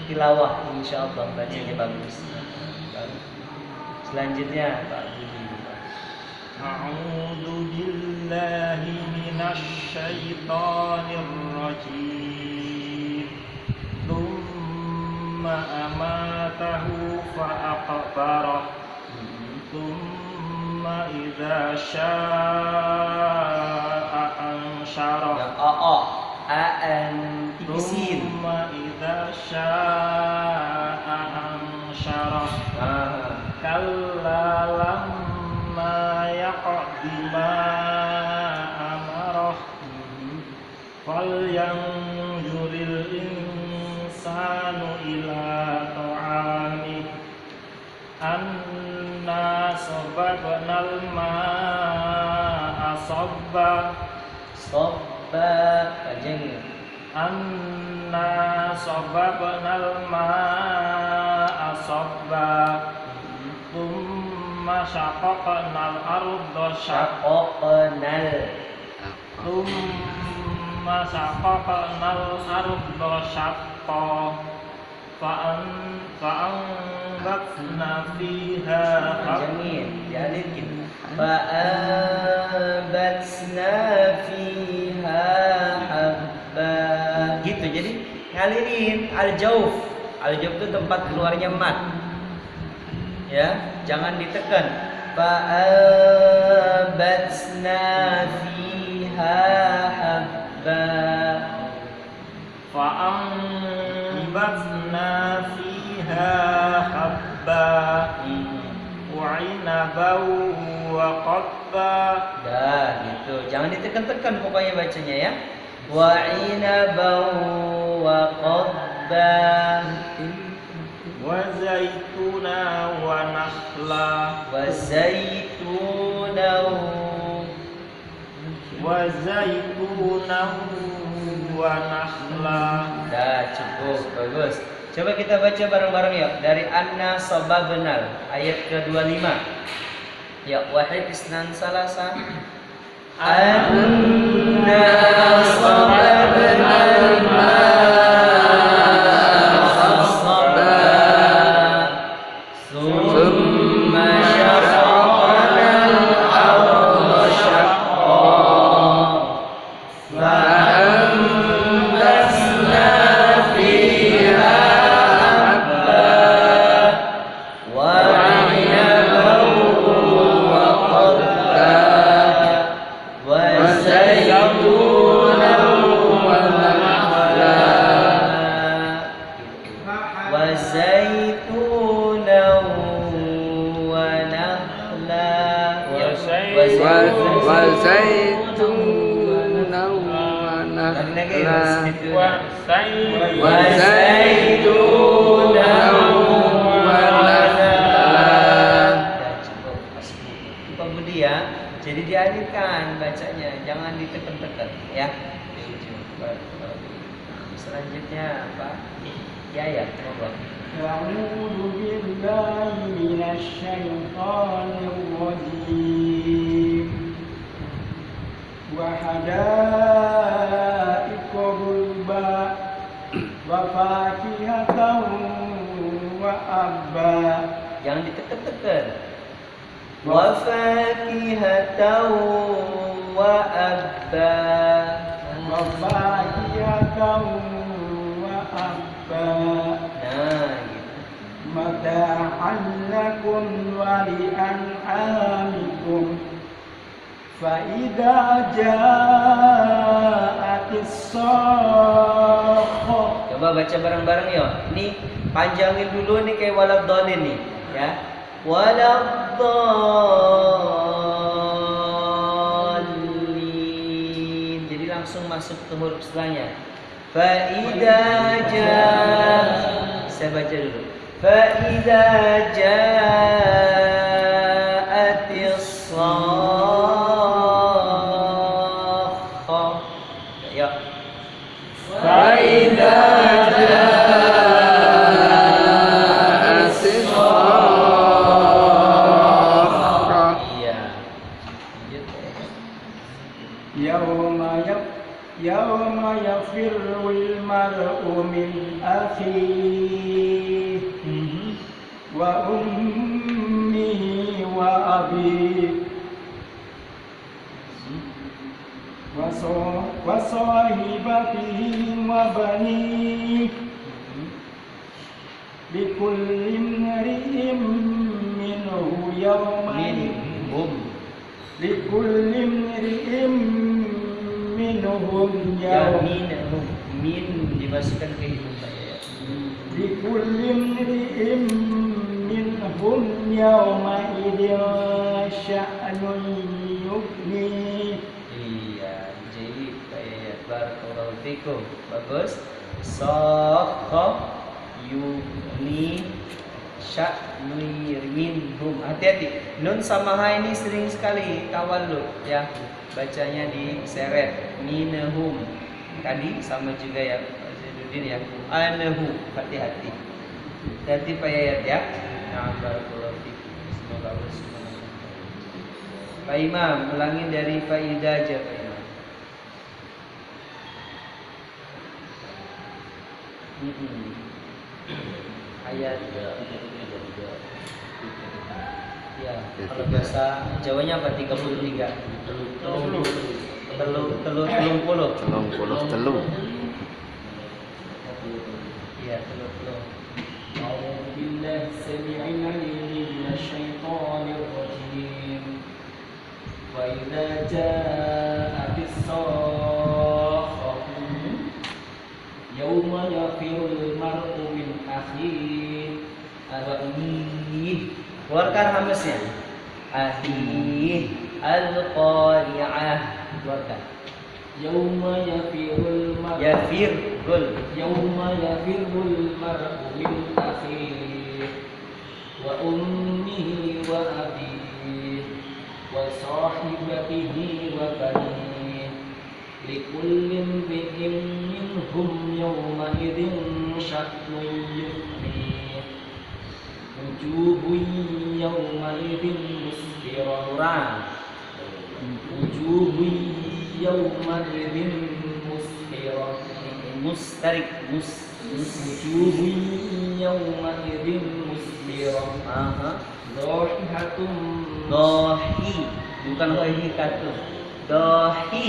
tilawah, insya Allah bacanya bagus. Selanjutnya Pak Budi. A'udzu billahi minasy syaithanir rajim. Tsumma amatahu fa'aqbarah. Tsumma idza syaa'a ansyarah. Yang an tipisin. Tsumma idza syaa'a ansyarah. كلا لما يقض ما أمره فلينظر الإنسان إلى طعامه أنا صببنا الماء صبا Sobba Panjang. أنا صببنا الماء صبا ثم شققنا الأرض Syaqaqnal. ثم شققنا الأرض شقا فأنبتنا فيها Jamil. Dialih gitu. Fa'ambatsna fiha habba. Gitu. Jadi ngalirin al-jauf. Al-jauf itu tempat keluarnya mat. Ya, jangan ditekan. Fa'ambatsna fiha habba. فأنبتنا فيها حبا وعنبا وقبا. Dah, gitu. Jangan ditekan-tekan pokoknya bacanya ya. Wa inaban wa qadba. وزيتونا ونخلا Wa zaitunan. وزيتونا ونخلا. Dah, cukup. Bagus. Coba kita baca bareng-bareng ya. Dari Anna Sababnal ayat ke-25. Ya, wahid isnan salasa. Anna sababnal ma'a sabba. Thumma syaqaqnal arda syaqqa. Fa'anbasna fiha habba wa 'inaban wa qadba wa zaytunan wa nakhla wa zaytunan wa nakhla Jadi dialihkan bacanya, jangan ditekan-tekan ya. Selanjutnya Pak ya, monggo. أعوذ بالله من الشيطان الرجيم وحدائق غلبا وفاكهة وأبا. Jangan ditekan-tekan. Wa fakihatan wa abba. وفاكهة وأبا Nah, gitu. متاعا لكم ولأنعامكم فإذا جاءت الصاخة. Coba baca bareng-bareng ya. Ini panjangin dulu nih kayak waladhdallin nih, ya. Waladhdallin. Jadi langsung masuk ke huruf setelahnya. Fa'idza jaa. Saya baca dulu. Fa'idza ja'atis sakhah. Ya. فإذا جاءت الصاخة. Iya. يوم يفر المرء من أخيه وأمه وأبيه وصاحبته وبنيه لكل امرئ منه يومئذ لكل امرئ منهم Ya يوم min dimasukkan ke hidung saya ya. لكل امرئ منهم منهم يومئذ شأن يغنيه. Iya, jadi ayat barakallahu fikum. Bagus. Saqqa yugni sya'nui minhum. Hati-hati. Nun sama ha ini sering sekali tawallud ya. Bacanya diseret. Minhum. Tadi sama juga ya. Zainuddin ya. Anahu. Hati-hati. Hati-hati Pak Yayat ya. Nah, barakallahu fikum. Semoga Allah Subhanahu wa taala. Pak Imam, ulangin dari faidah aja Pak Imam. Ayat ya, kalau bahasa Jawanya apa? 33. Telung puluh. Iya, telung. أعوذ بالله السميع العليم من الشيطان الرجيم. وإذا جاءت الصاخة يوم يفر المرء من أخيه Ahih. Keluarkan hamzahnya. Ahih. Al-qari'ah. Keluarkan. يوم يفر المرء Yafir. Gul. يوم يفر المرء من أخيه وأمه وأبيه وصاحبته وبنيه لكل امرئ منهم يومئذ شأن يغنيه وجوه يومئذ مسفرة وجوه يومئذ مسفرة Mustarik. وجوه يومئذ مسفرة Aha. ضاحكة Dohi. Bukan hohikatun. Dohi.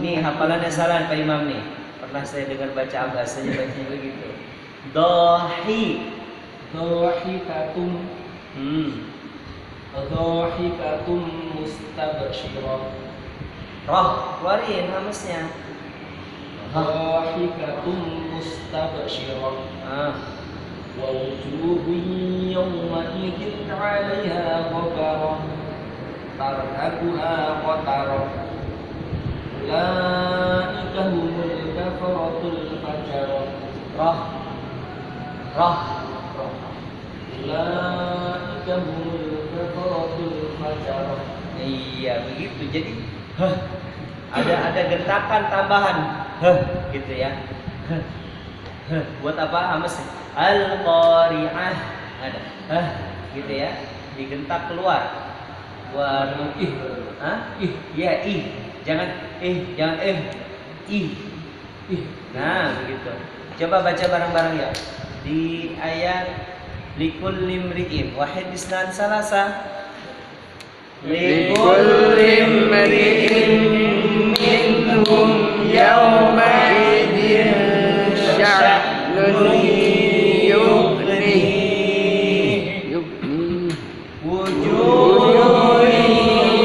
Nih hafalannya salah Pak Imam nih. Pernah saya dengar baca bahasanya bacanya begitu. Dohi. ضاحكة ضاحكة مستبشرة Roh. Keluarin hamzahnya. ضاحكة مستبشرة ووجوه يومئذ عليها غبرة ترهقها قترة أولئك هم الكفرة الفجرة Roh. أولئك هم الكفرة الفجرة. Iya begitu. Jadi ada gentakan tambahan gitu ya. Buat apa hamzah? Al-qari'ah. Ada gitu ya. Digentak keluar. Buat ya jangan ih. Nah begitu. Coba baca bareng-bareng ya. Di ayat likulli imri'in wahid isnan salasa. likulli imri'in minhum yawma'idin sya'nun yughnihi wujuhun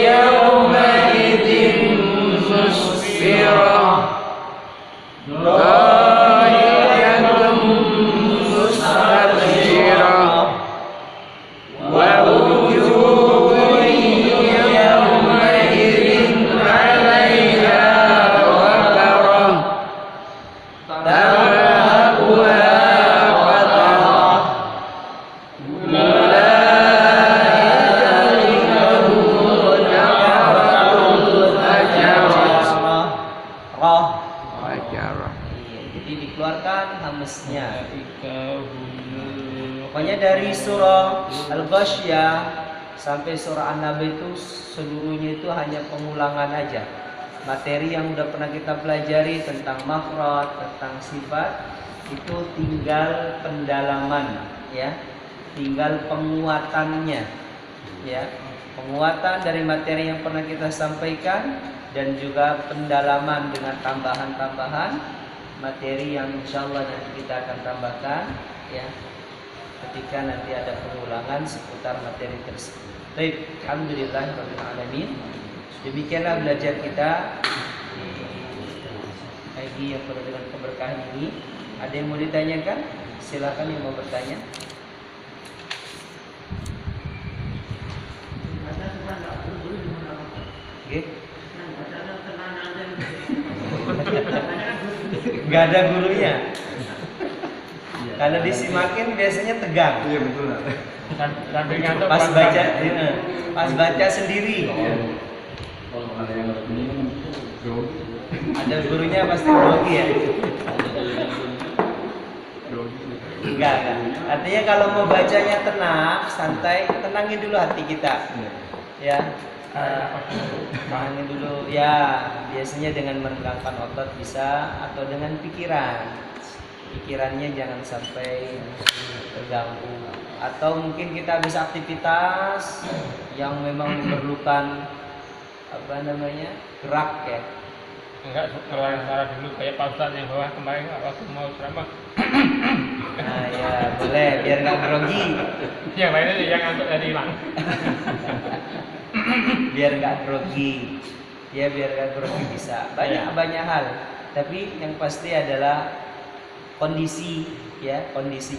yawma'idin musfirah dhahikatun mustabshirah wa wujuhun yawma'idin 'alaiha ghabarah tarhaquha qatarah ulaika humul kafaratul fajarah. Iya, jadi dikeluarkan hamzahnya. Pokoknya dari surah Al-Ghasyiyah sampai surah An-Nabai itu seluruhnya itu hanya pengulangan aja. Materi yang udah pernah kita pelajari tentang makhraj, tentang sifat itu tinggal pendalaman ya. Tinggal penguatannya ya. Penguatan dari materi yang pernah kita sampaikan dan juga pendalaman dengan tambahan-tambahan materi yang insyaallah nanti kita akan tambahkan ya ketika nanti ada pengulangan seputar materi tersebut. Baik, alhamdulillahirabbil alamin. Demikianlah belajar kita di pagi yang penuh dengan keberkahan ini. Ada yang mau ditanyakan? Silakan yang mau bertanya. nggak ada gurunya. Kalau disimakin biasanya tegang. Iya betul. Sambil ngantuk Pas pelan-pelan. baca, pas baca sendiri. Ada gurunya pasti grogi ya. Enggak. Artinya kalau mau bacanya tenang, santai, tenangin dulu hati kita. Ya. Tenangin dulu ya. Biasanya dengan meregangkan otot bisa atau dengan pikiran. Pikirannya jangan sampai terganggu. Atau mungkin kita bisa aktivitas yang memang memerlukan gerak ya. Enggak, suara dulu kayak Pak Ustadz yang bawah kemarin waktu mau ceramah. Nah ya boleh biar nggak grogi. Yang lainnya yang ngantuk tadi hilang. Biar nggak grogi. Ya biar nggak grogi bisa. Banyak hal. Tapi yang pasti adalah kondisi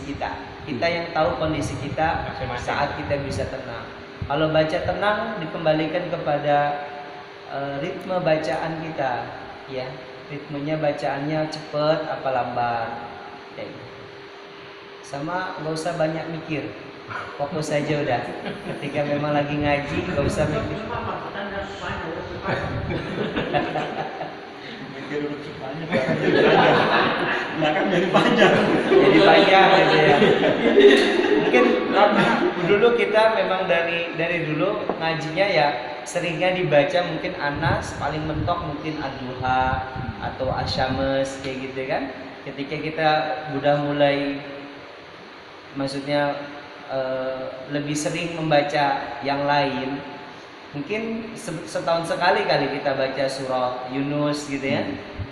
kita. Kita yang tahu kondisi kita Masing-masing. saat kita bisa tenang. Kalau baca tenang dikembalikan kepada ritme bacaan kita, ya. Ritmenya bacaannya cepet apa lambat. Ya. Sama nggak usah banyak mikir. Fokus saja udah. Ketika memang lagi ngaji nggak usah mikir. Jadi panjang Gitu ya. Mungkin dulu kita memang dari dulu ngajinya ya seringnya dibaca mungkin Anas, paling mentok mungkin Ad-Duha atau Asyames kayak gitu kan. Ketika kita udah mulai maksudnya lebih sering membaca yang lain, mungkin setahun sekali kita baca surah Yunus gitu ya,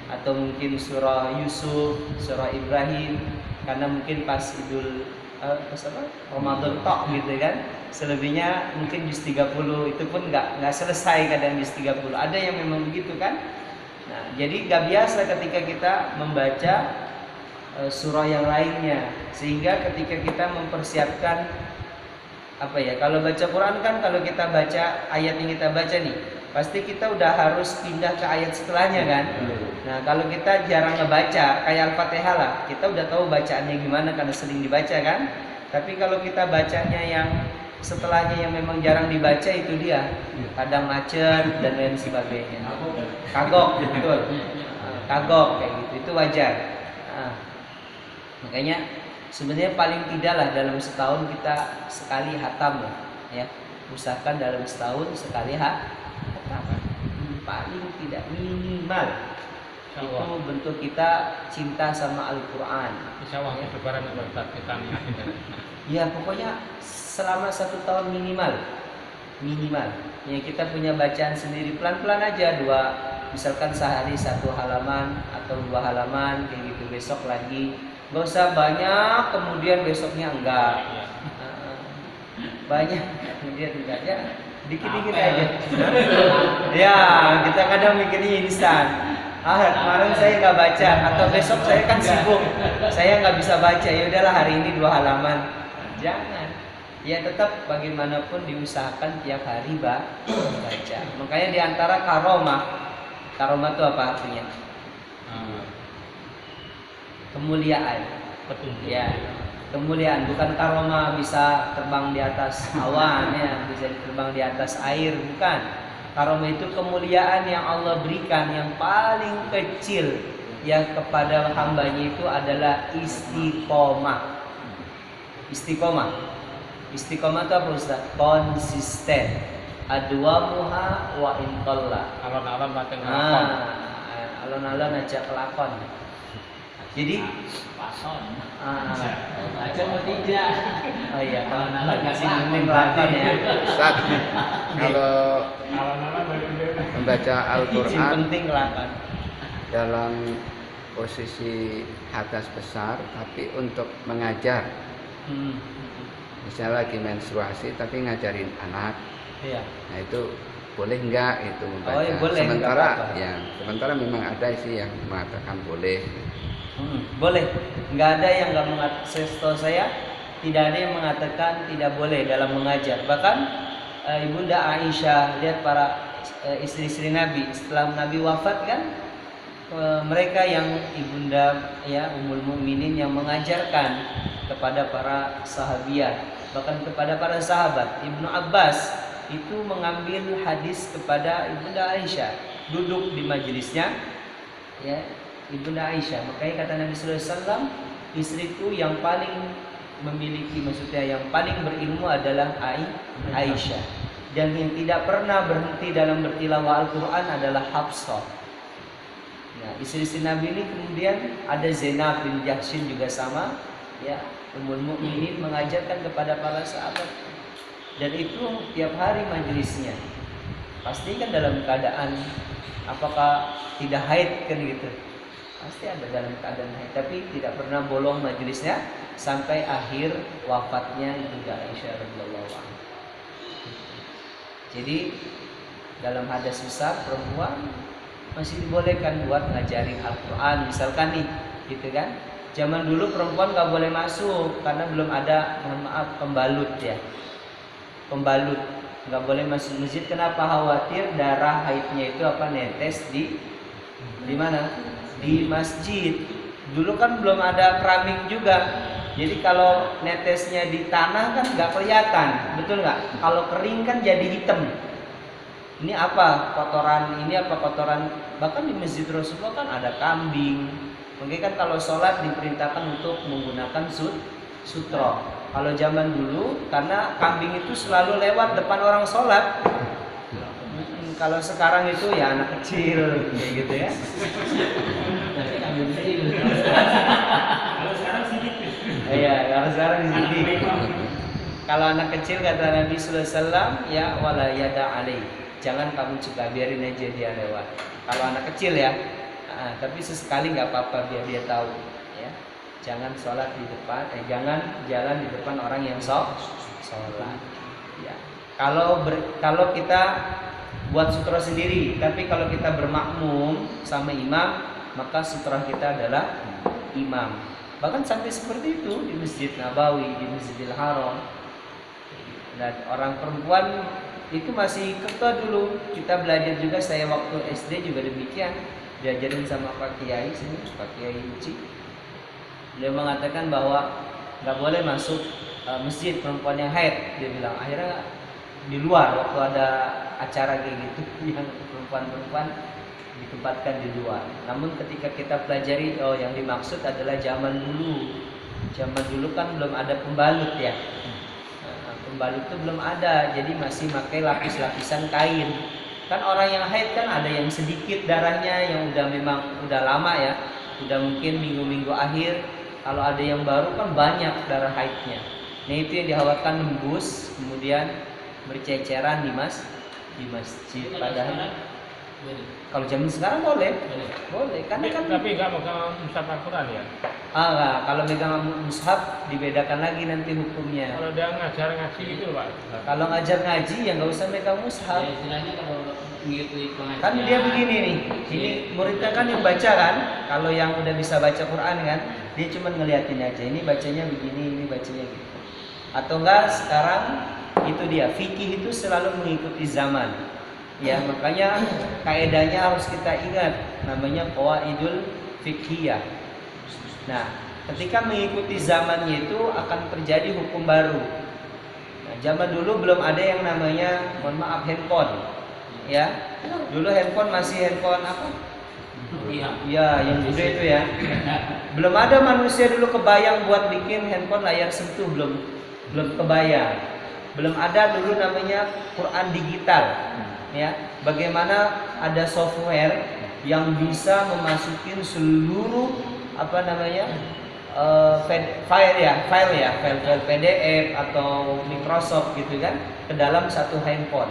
atau mungkin surah Yusuf, surah Ibrahim, karena mungkin pas Ramadan tok gitu kan. Selebihnya mungkin juz 30 itu pun nggak selesai kadang juz 30. Ada yang memang begitu kan. Nah, jadi nggak biasa ketika kita membaca surah yang lainnya, sehingga ketika kita mempersiapkan kalau baca Quran kan, kalau kita baca ayat yang kita baca nih, pasti kita udah harus pindah ke ayat setelahnya kan. Nah kalau kita jarang ngebaca kayak Al-Fatihah lah, kita udah tahu bacaannya gimana karena sering dibaca kan. Tapi kalau kita bacanya yang setelahnya yang memang jarang dibaca, itu dia kadang macet dan lain sebagainya. Kagok, betul. Kagok kayak gitu, itu wajar. Nah, makanya sebenarnya paling tidak lah dalam setahun kita sekali hatam lah, ya. Usahakan dalam setahun sekali hatam. Paling tidak minimal. Itu bentuk kita cinta sama Al-Quran. Insya Allah lebaran kita niatin. Ya pokoknya selama 1 tahun minimal. Ya kita punya bacaan sendiri, pelan-pelan aja, misalkan sehari 1 halaman atau 2 halaman kayak gitu, besok lagi. Gak usah banyak kemudian besoknya enggak. Banyak kemudian enggak, ya dikit-dikit aja. Ya kita kadang mikirnya instan. Kemarin saya nggak baca, atau besok saya kan sibuk, saya nggak bisa baca, ya udahlah hari ini 2 halaman. Jangan, ya tetap bagaimanapun diusahakan tiap hari baca. Makanya diantara karomah itu apa artinya? Kemuliaan. Ya, kemuliaan, bukan karomah bisa terbang di atas awan, ya, bisa terbang di atas air, bukan. Karomah itu kemuliaan yang Allah berikan yang paling kecil yang kepada hambanya itu adalah istiqomah. Istiqomah itu apa Ustaz? Konsisten. Adwamuha wa intalla. Alon-alon mati ngelakon. Alon-alon aja kelakon. Jadi Aja mau tidak. oh iya, kalau kasih mending kelakon ya. Ustaz, kalau Alon-alon dari membaca Izin Al-Quran penting kelakon. dalam posisi hadas besar, tapi untuk mengajar, misalnya lagi menstruasi tapi ngajarin anak, Iya. nah itu boleh enggak itu membaca? Oh, iya, boleh, sementara enggak apa-apa. sementara memang ada sih yang mengatakan boleh. Boleh, nggak ada yang nggak mengatakan. Setahu saya tidak ada yang mengatakan tidak boleh dalam mengajar. Bahkan Ibunda Aisyah, lihat para istri-istri Nabi setelah Nabi wafat kan, mereka yang ibunda ya Ummul Mukminin yang mengajarkan kepada para sahabiat, bahkan kepada para sahabat. Ibnu Abbas itu mengambil hadis kepada ibunda Aisyah, duduk di majelisnya ya ibunda Aisyah. Makanya kata Nabi sallallahu alaihi wasallam, istriku yang paling memiliki, maksudnya yang paling berilmu adalah Aisyah, dan yang tidak pernah berhenti dalam bertilawah Al-Quran adalah Hafsah. Nah, istri-istri Nabi ini kemudian ada Zainab bin Jahshin juga sama, ya Ummul Mukminin mengajarkan kepada para sahabat, dan itu tiap hari majelisnya. Pasti kan dalam keadaan apakah tidak haid kan gitu? Pasti ada dalam keadaan haid, tapi tidak pernah bolong majelisnya sampai akhir wafatnya Ibunda Aisyah radhiyallahu anha. Jadi dalam hadas besar perempuan masih dibolehkan buat ngajarin Al-Quran, misalkan nih, gitu kan? Zaman dulu perempuan nggak boleh masuk karena belum ada, mohon maaf, pembalut ya, pembalut nggak boleh masuk masjid. Kenapa? Khawatir darah haidnya itu apa netes di mana? Di masjid. Dulu kan belum ada keramik juga, jadi kalau netesnya di tanah kan nggak kelihatan, betul nggak? Kalau kering kan jadi hitam. Ini apa kotoran? Ini apa kotoran? Bahkan di masjid Rasulullah kan ada kambing. Mungkin kan kalau sholat diperintahkan untuk menggunakan sutro. Kalau zaman dulu karena kambing itu selalu lewat depan orang sholat. Kalau sekarang itu ya anak kecil kayak gitu ya. Kalau sekarang sedikit. Iya, kalau sekarang sedikit. Kalau anak kecil kata Nabi sallallahu alaihi wasallam, ya wala yada alai. Jangan kamu cegah, biarin aja dia lewat. Kalau anak kecil ya, tapi sesekali nggak apa-apa biar dia tahu. Ya, jangan sholat di depan, jangan jalan di depan orang yang sholat. Ya, kalau kita buat sutra sendiri, tapi kalau kita bermakmum sama imam, maka sutra kita adalah imam. Bahkan sampai seperti itu di Masjid Nabawi, di Masjidil Haram. Dan orang perempuan itu masih ketat dulu. Kita belajar juga, saya waktu SD juga demikian, diajarin sama Pak Kiai sini, Pak Kiai Uci. Beliau mengatakan bahwa nggak boleh masuk masjid perempuan yang haid. Dia bilang akhirnya di luar waktu ada acara kayak gitu yang perempuan-perempuan ditempatkan di luar. Namun ketika kita pelajari, oh yang dimaksud adalah zaman dulu. Zaman dulu kan belum ada pembalut ya. Pembalut itu belum ada, jadi masih pakai lapis-lapisan kain. Kan orang yang haid kan ada yang sedikit darahnya, yang memang udah lama ya, udah mungkin minggu-minggu akhir. Kalau ada yang baru kan banyak darah haidnya. Nah itu yang dikhawatirkan nembus, kemudian berceceran di masjid. Padahal kalau zaman sekarang boleh, karena kan. Tapi nggak megang mushaf Al-Quran ya? Enggak, kalau megang mushaf dibedakan lagi nanti hukumnya. Kalau dia ngajar ngaji gitu Pak. Kalau ngajar ngaji ya nggak usah megang mushaf. Ya, istilahnya kalau mengikuti pengajian. Kan dia begini nih, ini muridnya kan yang baca kan. Kalau yang udah bisa baca Quran kan, dia cuma ngeliatin aja. Ini bacanya begini, ini bacanya gitu. Atau enggak sekarang itu dia, fikih itu selalu mengikuti zaman. Ya, makanya kaidahnya harus kita ingat, namanya qawaidul fiqhiyah. Nah, ketika mengikuti zamannya itu akan terjadi hukum baru. Nah, zaman dulu belum ada yang namanya, mohon maaf, handphone. Ya, dulu handphone masih handphone apa? Iya, yang gede itu ya. Belum ada manusia dulu kebayang buat bikin handphone layar sentuh, belum kebayang. Belum ada dulu namanya Quran digital. Ya, bagaimana ada software yang bisa memasukin seluruh file PDF atau Microsoft gitu kan ke dalam satu handphone.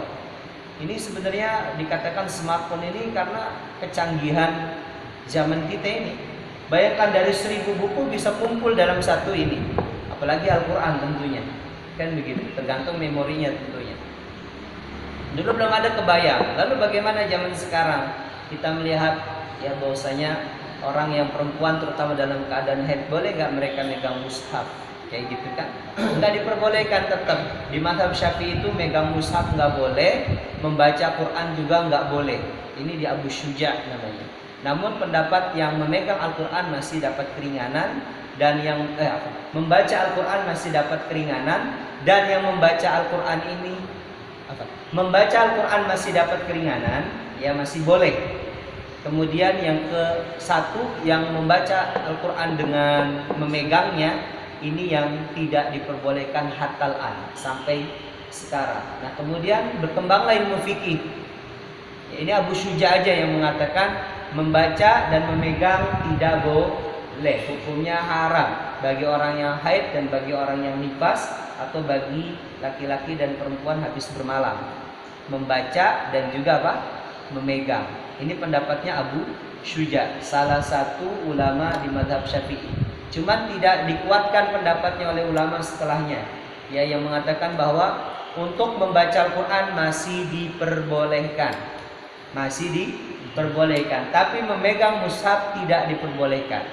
Ini sebenarnya dikatakan smartphone ini karena kecanggihan zaman kita ini. Bayangkan dari 1000 buku bisa kumpul dalam satu ini, apalagi Al-Quran tentunya, kan begitu. Tergantung memorinya tentunya. Dulu belum ada kebayang. Lalu bagaimana zaman sekarang? Kita melihat ya bahwasanya orang yang perempuan terutama dalam keadaan haid, boleh nggak mereka megang mushaf kayak gitu kan? Nggak diperbolehkan tetap. Di mazhab Syafi'i itu megang mushaf nggak boleh, membaca Quran juga nggak boleh. Ini di Abu Syuja namanya. Namun pendapat yang memegang Al-Quran masih dapat keringanan, dan yang membaca Al-Quran masih dapat keringanan, dan yang membaca Al-Quran ini membaca Al-Quran masih dapat keringanan, ya masih boleh. Kemudian yang ke-1, yang membaca Al-Quran dengan memegangnya, ini yang tidak diperbolehkan hatta al-an sampai sekarang. Nah kemudian berkembanglah ilmu fikih. Ya, ini Abu Syuja aja yang mengatakan membaca dan memegang tidak boleh, hukumnya haram bagi orang yang haid dan bagi orang yang nifas, atau bagi laki-laki dan perempuan habis bermalam, membaca dan juga apa? Memegang. Ini pendapatnya Abu Syuja, salah satu ulama di mazhab Syafi'i. Cuman tidak dikuatkan pendapatnya oleh ulama setelahnya, ya, yang mengatakan bahwa untuk membaca Al-Quran masih diperbolehkan, tapi memegang mushaf tidak diperbolehkan.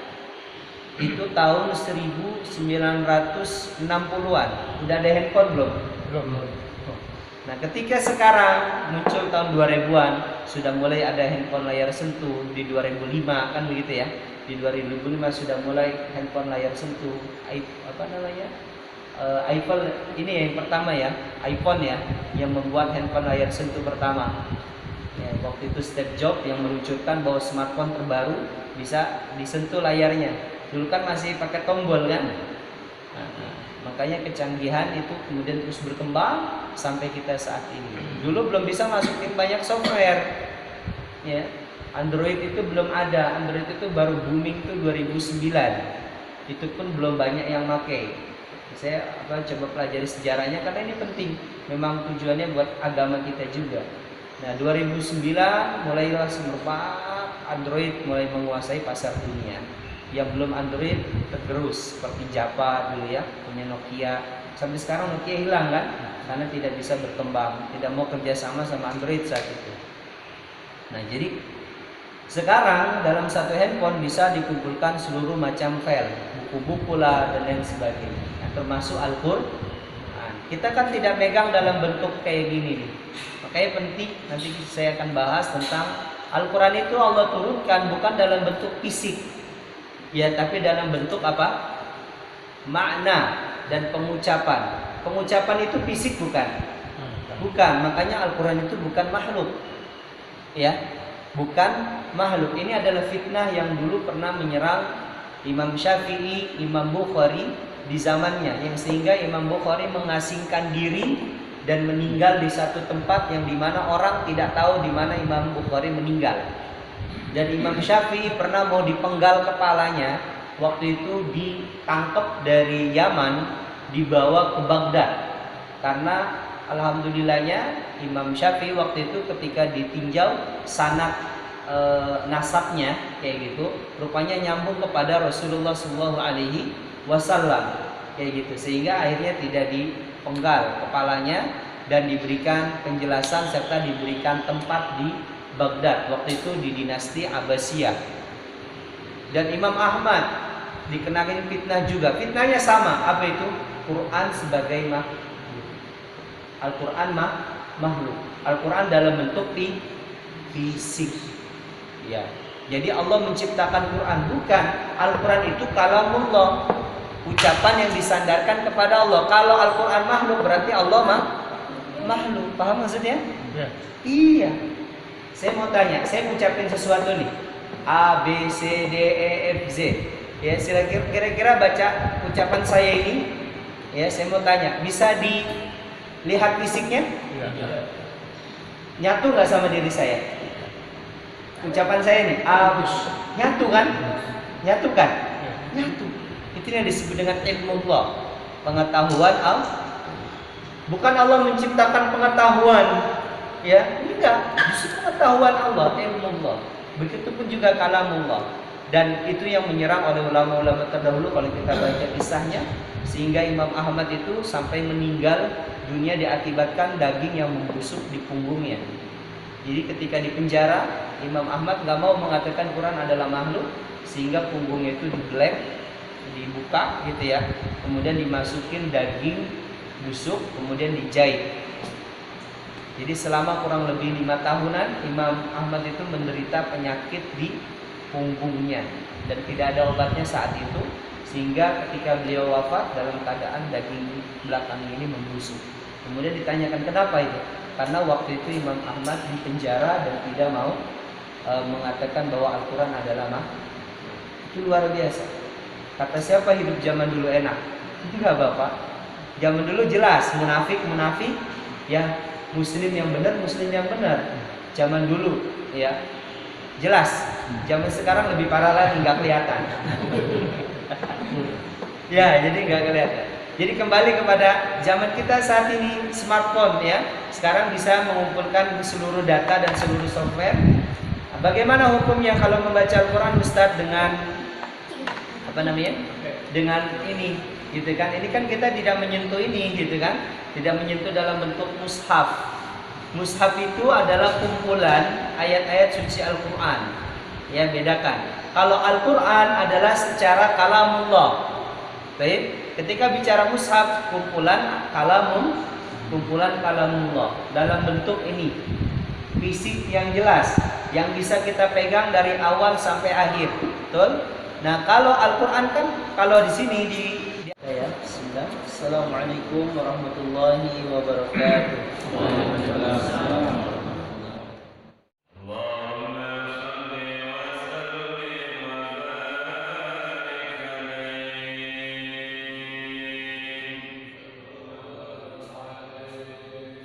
Itu tahun 1960-an. Udah ada handphone belum? Belum. Nah ketika sekarang muncul tahun 2000-an, sudah mulai ada handphone layar sentuh. Di 2005 kan begitu ya. Di 2005 sudah mulai handphone layar sentuh. iPhone ini yang pertama ya, iPhone ya, yang membuat handphone layar sentuh pertama. Ya, waktu itu Steve Jobs yang meluncurkan bahwa smartphone terbaru bisa disentuh layarnya. Dulu kan masih pakai tombol kan. Makanya kecanggihan itu kemudian terus berkembang sampai kita saat ini. Dulu belum bisa masukin banyak software, ya. Android itu belum ada. Android itu baru booming tuh 2009. Itu pun belum banyak yang pakai. Saya coba pelajari sejarahnya karena ini penting. Memang tujuannya buat agama kita juga. Nah 2009 mulailah semerbak Android mulai menguasai pasar dunia. Yang belum Android tergerus seperti Java dulu ya, punya Nokia. Sampai sekarang Nokia hilang kan, karena tidak bisa berkembang, tidak mau kerjasama sama Android saat itu. Nah jadi sekarang dalam satu handphone bisa dikumpulkan seluruh macam file, buku-buku lah dan lain sebagainya, nah, termasuk Al-Quran. Nah, kita kan tidak megang dalam bentuk kayak gini nih. Makanya penting, nanti saya akan bahas tentang Al-Quran itu Allah turunkan bukan dalam bentuk fisik, ya, tapi dalam bentuk apa? Makna dan pengucapan. Pengucapan itu fisik bukan? Bukan. Makanya Al-Quran itu bukan makhluk, ya, bukan makhluk. Ini adalah fitnah yang dulu pernah menyerang Imam Syafi'i, Imam Bukhari di zamannya, yang sehingga Imam Bukhari mengasingkan diri dan meninggal di satu tempat yang dimana orang tidak tahu di mana Imam Bukhari meninggal. Dan Imam Syafi'i pernah mau dipenggal kepalanya, waktu itu ditangkap dari Yaman, dibawa ke Baghdad. Karena alhamdulillahnya Imam Syafi'i waktu itu ketika ditinjau sanad nasabnya kayak gitu, rupanya nyambung kepada Rasulullah SAW kayak gitu, sehingga akhirnya tidak dipenggal kepalanya dan diberikan penjelasan serta diberikan tempat di Baghdad, waktu itu di dinasti Abbasiyah. Dan Imam Ahmad dikenakan fitnah juga. Fitnahnya sama, apa itu? Quran sebagai makhluk. Al-Quran makhluk. Al-Quran dalam bentuk fisik. Ya. Jadi Allah menciptakan Quran, bukan. Al-Quran itu kalamullah, ucapan yang disandarkan kepada Allah. Kalau Al-Quran makhluk berarti Allah makhluk. Paham maksudnya? Ya. Iya. Saya mau tanya, saya ngucapin sesuatu nih, A, B, C, D, E, F, Z. Ya, kira-kira baca ucapan saya ini, ya, saya mau tanya, bisa dilihat fisiknya? Ya. Nyatu nggak sama diri saya? Ucapan saya nih, A, B, nyatu kan? Nyatu kan? Nyatu. Itu yang disebut dengan ilmu Allah, pengetahuan Allah. Bukan Allah menciptakan pengetahuan. Ya, enggak, justru pengetahuan Allah, ilmu Allah. Begitupun juga kalamullah. Dan itu yang menyerang oleh ulama-ulama terdahulu kalau kita baca kisahnya, sehingga Imam Ahmad itu sampai meninggal dunia diakibatkan daging yang membusuk di punggungnya. Jadi ketika di penjara, Imam Ahmad nggak mau mengatakan Quran adalah makhluk, sehingga punggungnya itu dibelek, dibuka gitu ya, kemudian dimasukin daging busuk, kemudian dijahit. Jadi selama kurang lebih 5 tahunan Imam Ahmad itu menderita penyakit di punggungnya dan tidak ada obatnya saat itu, sehingga ketika beliau wafat dalam keadaan daging belakang ini membusuk. Kemudian ditanyakan kenapa itu? Karena waktu itu Imam Ahmad dipenjara dan tidak mau mengatakan bahwa Al-Quran adalah itu luar biasa. Kata siapa hidup zaman dulu enak? Enggak Bapak. Zaman dulu jelas munafik ya, muslim yang benar zaman dulu ya jelas. Zaman sekarang lebih parah lagi, nggak kelihatan. Ya, jadi nggak kelihatan. Jadi kembali kepada zaman kita saat ini, smartphone ya, sekarang bisa mengumpulkan seluruh data dan seluruh software. Bagaimana hukumnya kalau membaca Al-Quran Ustadz dengan dengan ini, gitu kan? Ini kan kita tidak menyentuh ini, gitu kan? Tidak menyentuh dalam bentuk mushaf. Mushaf itu adalah kumpulan ayat-ayat suci Al-Quran. Ya, bedakan. Kalau Al-Quran adalah secara kalamullah. Baik, ketika bicara mushaf, kumpulan kalamullah dalam bentuk ini, fisik yang jelas, yang bisa kita pegang dari awal sampai akhir, betul? Nah, kalau Al-Quran kan, kalau di sini Bismillah. Assalamualaikum warahmatullahi wabarakatuh.